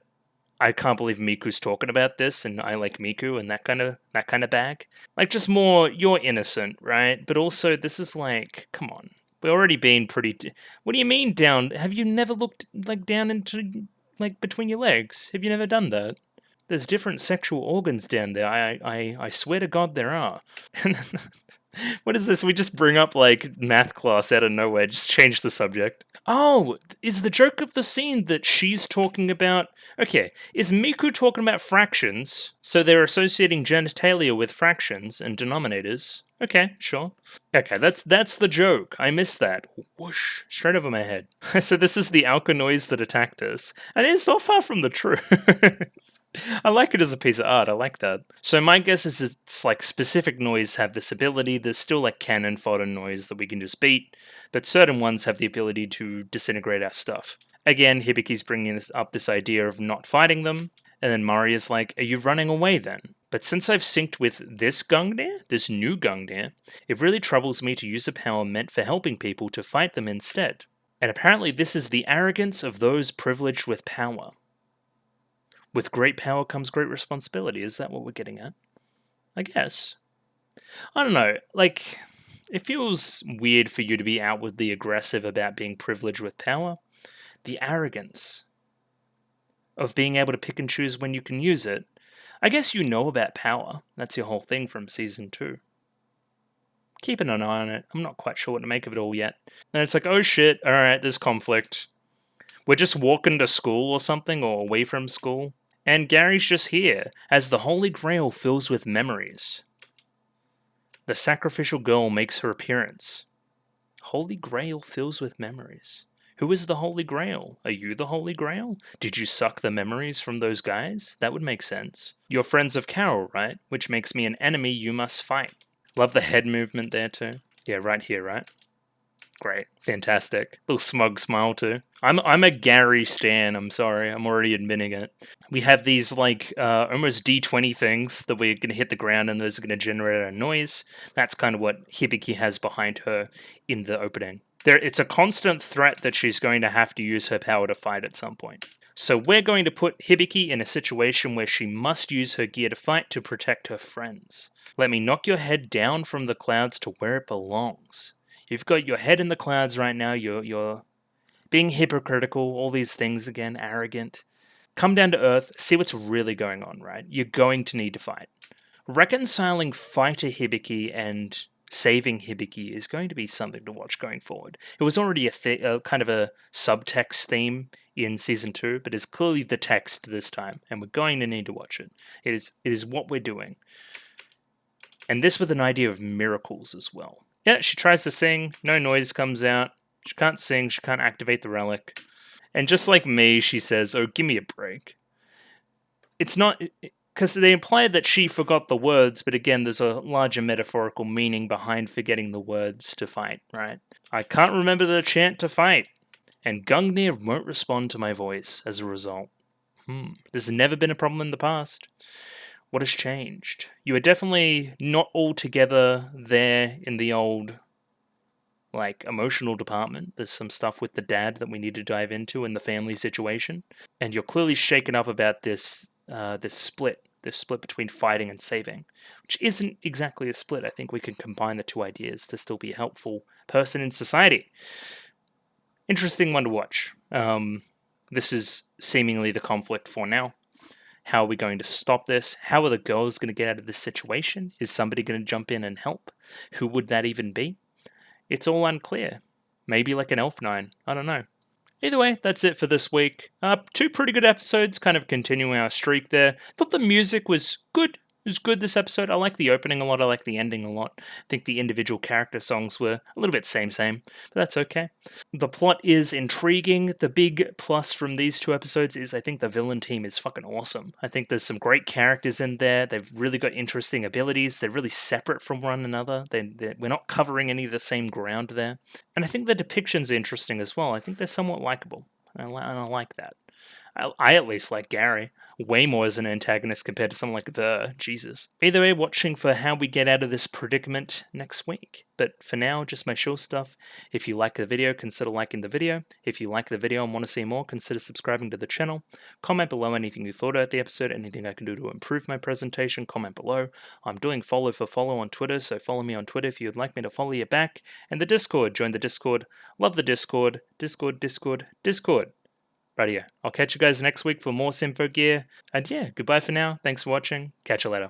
I can't believe Miku's talking about this, and I like Miku and that kind of bag. Just more, you're innocent, right? But also, this is come on. We're already being pretty... What do you mean down? Have you never looked, down into... between your legs? Have you never done that? There's different sexual organs down there. I swear to God there are. What is this? We just bring up math class out of nowhere. Just change the subject. Oh, is the joke of the scene that she's talking about... Okay, is Miku talking about fractions? So they're associating genitalia with fractions and denominators. Okay, sure. Okay, that's the joke. I missed that. Whoosh, straight over my head. So this is the alkanoids that attacked us. And it's not far from the truth. I like it as a piece of art. I like that. So my guess is it's specific noise have this ability. There's still cannon fodder noise that we can just beat, but certain ones have the ability to disintegrate our stuff. Again, Hibiki's bringing up this idea of not fighting them, and then Maria's like, are you running away then? But since I've synced with this Gungnir, this new Gungnir, it really troubles me to use a power meant for helping people to fight them instead. And apparently this is the arrogance of those privileged with power. With great power comes great responsibility. Is that what we're getting at? I guess. I don't know. It feels weird for you to be outwardly aggressive about being privileged with power. The arrogance of being able to pick and choose when you can use it. I guess you know about power. That's your whole thing from Season 2. Keeping an eye on it. I'm not quite sure what to make of it all yet. And it's oh shit, alright, there's conflict. We're just walking to school or something, or away from school. And Gary's just here, as the Holy Grail fills with memories. The sacrificial girl makes her appearance. Holy Grail fills with memories. Who is the Holy Grail? Are you the Holy Grail? Did you suck the memories from those guys? That would make sense. You're friends of Carol, right? Which makes me an enemy you must fight. Love the head movement there too. Yeah, right here, right? Great. Fantastic. Little smug smile too. I'm a Gary stan, I'm sorry. I'm already admitting it. We have these like almost D20 things that we're gonna hit the ground and those are gonna generate a noise. That's kind of what Hibiki has behind her in the opening. It's a constant threat that she's going to have to use her power to fight at some point. So we're going to put Hibiki in a situation where she must use her gear to fight to protect her friends. Let me knock your head down from the clouds to where it belongs. You've got your head in the clouds right now. You're being hypocritical, all these things again, arrogant. Come down to earth, see what's really going on, right? You're going to need to fight. Reconciling fighter Hibiki and saving Hibiki is going to be something to watch going forward. It was already a kind of a subtext theme in season 2, but it's clearly the text this time, and we're going to need to watch it. It is what we're doing. And this with an idea of miracles as well. Yeah, she tries to sing, no noise comes out. She can't sing, she can't activate the relic. And just like me, she says, oh, give me a break. It's not... Because they imply that she forgot the words, but again, there's a larger metaphorical meaning behind forgetting the words to fight, right? I can't remember the chant to fight, and Gungnir won't respond to my voice as a result. There's never been a problem in the past. What has changed? You are definitely not all together there in the old, like, emotional department. There's some stuff with the dad that we need to dive into in the family situation. And you're clearly shaken up about this split between fighting and saving, which isn't exactly a split. I think we can combine the two ideas to still be a helpful person in society. Interesting one to watch. This is seemingly the conflict for now. How are we going to stop this? How are the girls going to get out of this situation? Is somebody going to jump in and help? Who would that even be? It's all unclear. Maybe like an elf 9. I don't know. Either way, that's it for this week. 2 pretty good episodes, kind of continuing our streak there. Thought the music was good. It was good this episode. I like the opening a lot. I like the ending a lot. I think the individual character songs were a little bit same, but that's okay. The plot is intriguing. The big plus from these 2 episodes is I think the villain team is fucking awesome. I think there's some great characters in there. They've really got interesting abilities. They're really separate from one another. We're not covering any of the same ground there. And I think the depictions are interesting as well. I think they're somewhat likable. And I like that. I at least like Gary way more as an antagonist compared to someone like Jesus. Either way, watching for how we get out of this predicament next week. But for now, just my show stuff. If you like the video, consider liking the video. If you like the video and want to see more, consider subscribing to the channel. Comment below anything you thought about the episode, anything I can do to improve my presentation, comment below. I'm doing follow for follow on Twitter, so follow me on Twitter if you'd like me to follow you back. And the Discord, join the Discord. Love the Discord. Discord. Rightio. I'll catch you guys next week for more Symphogear. And yeah, goodbye for now. Thanks for watching. Catch you later.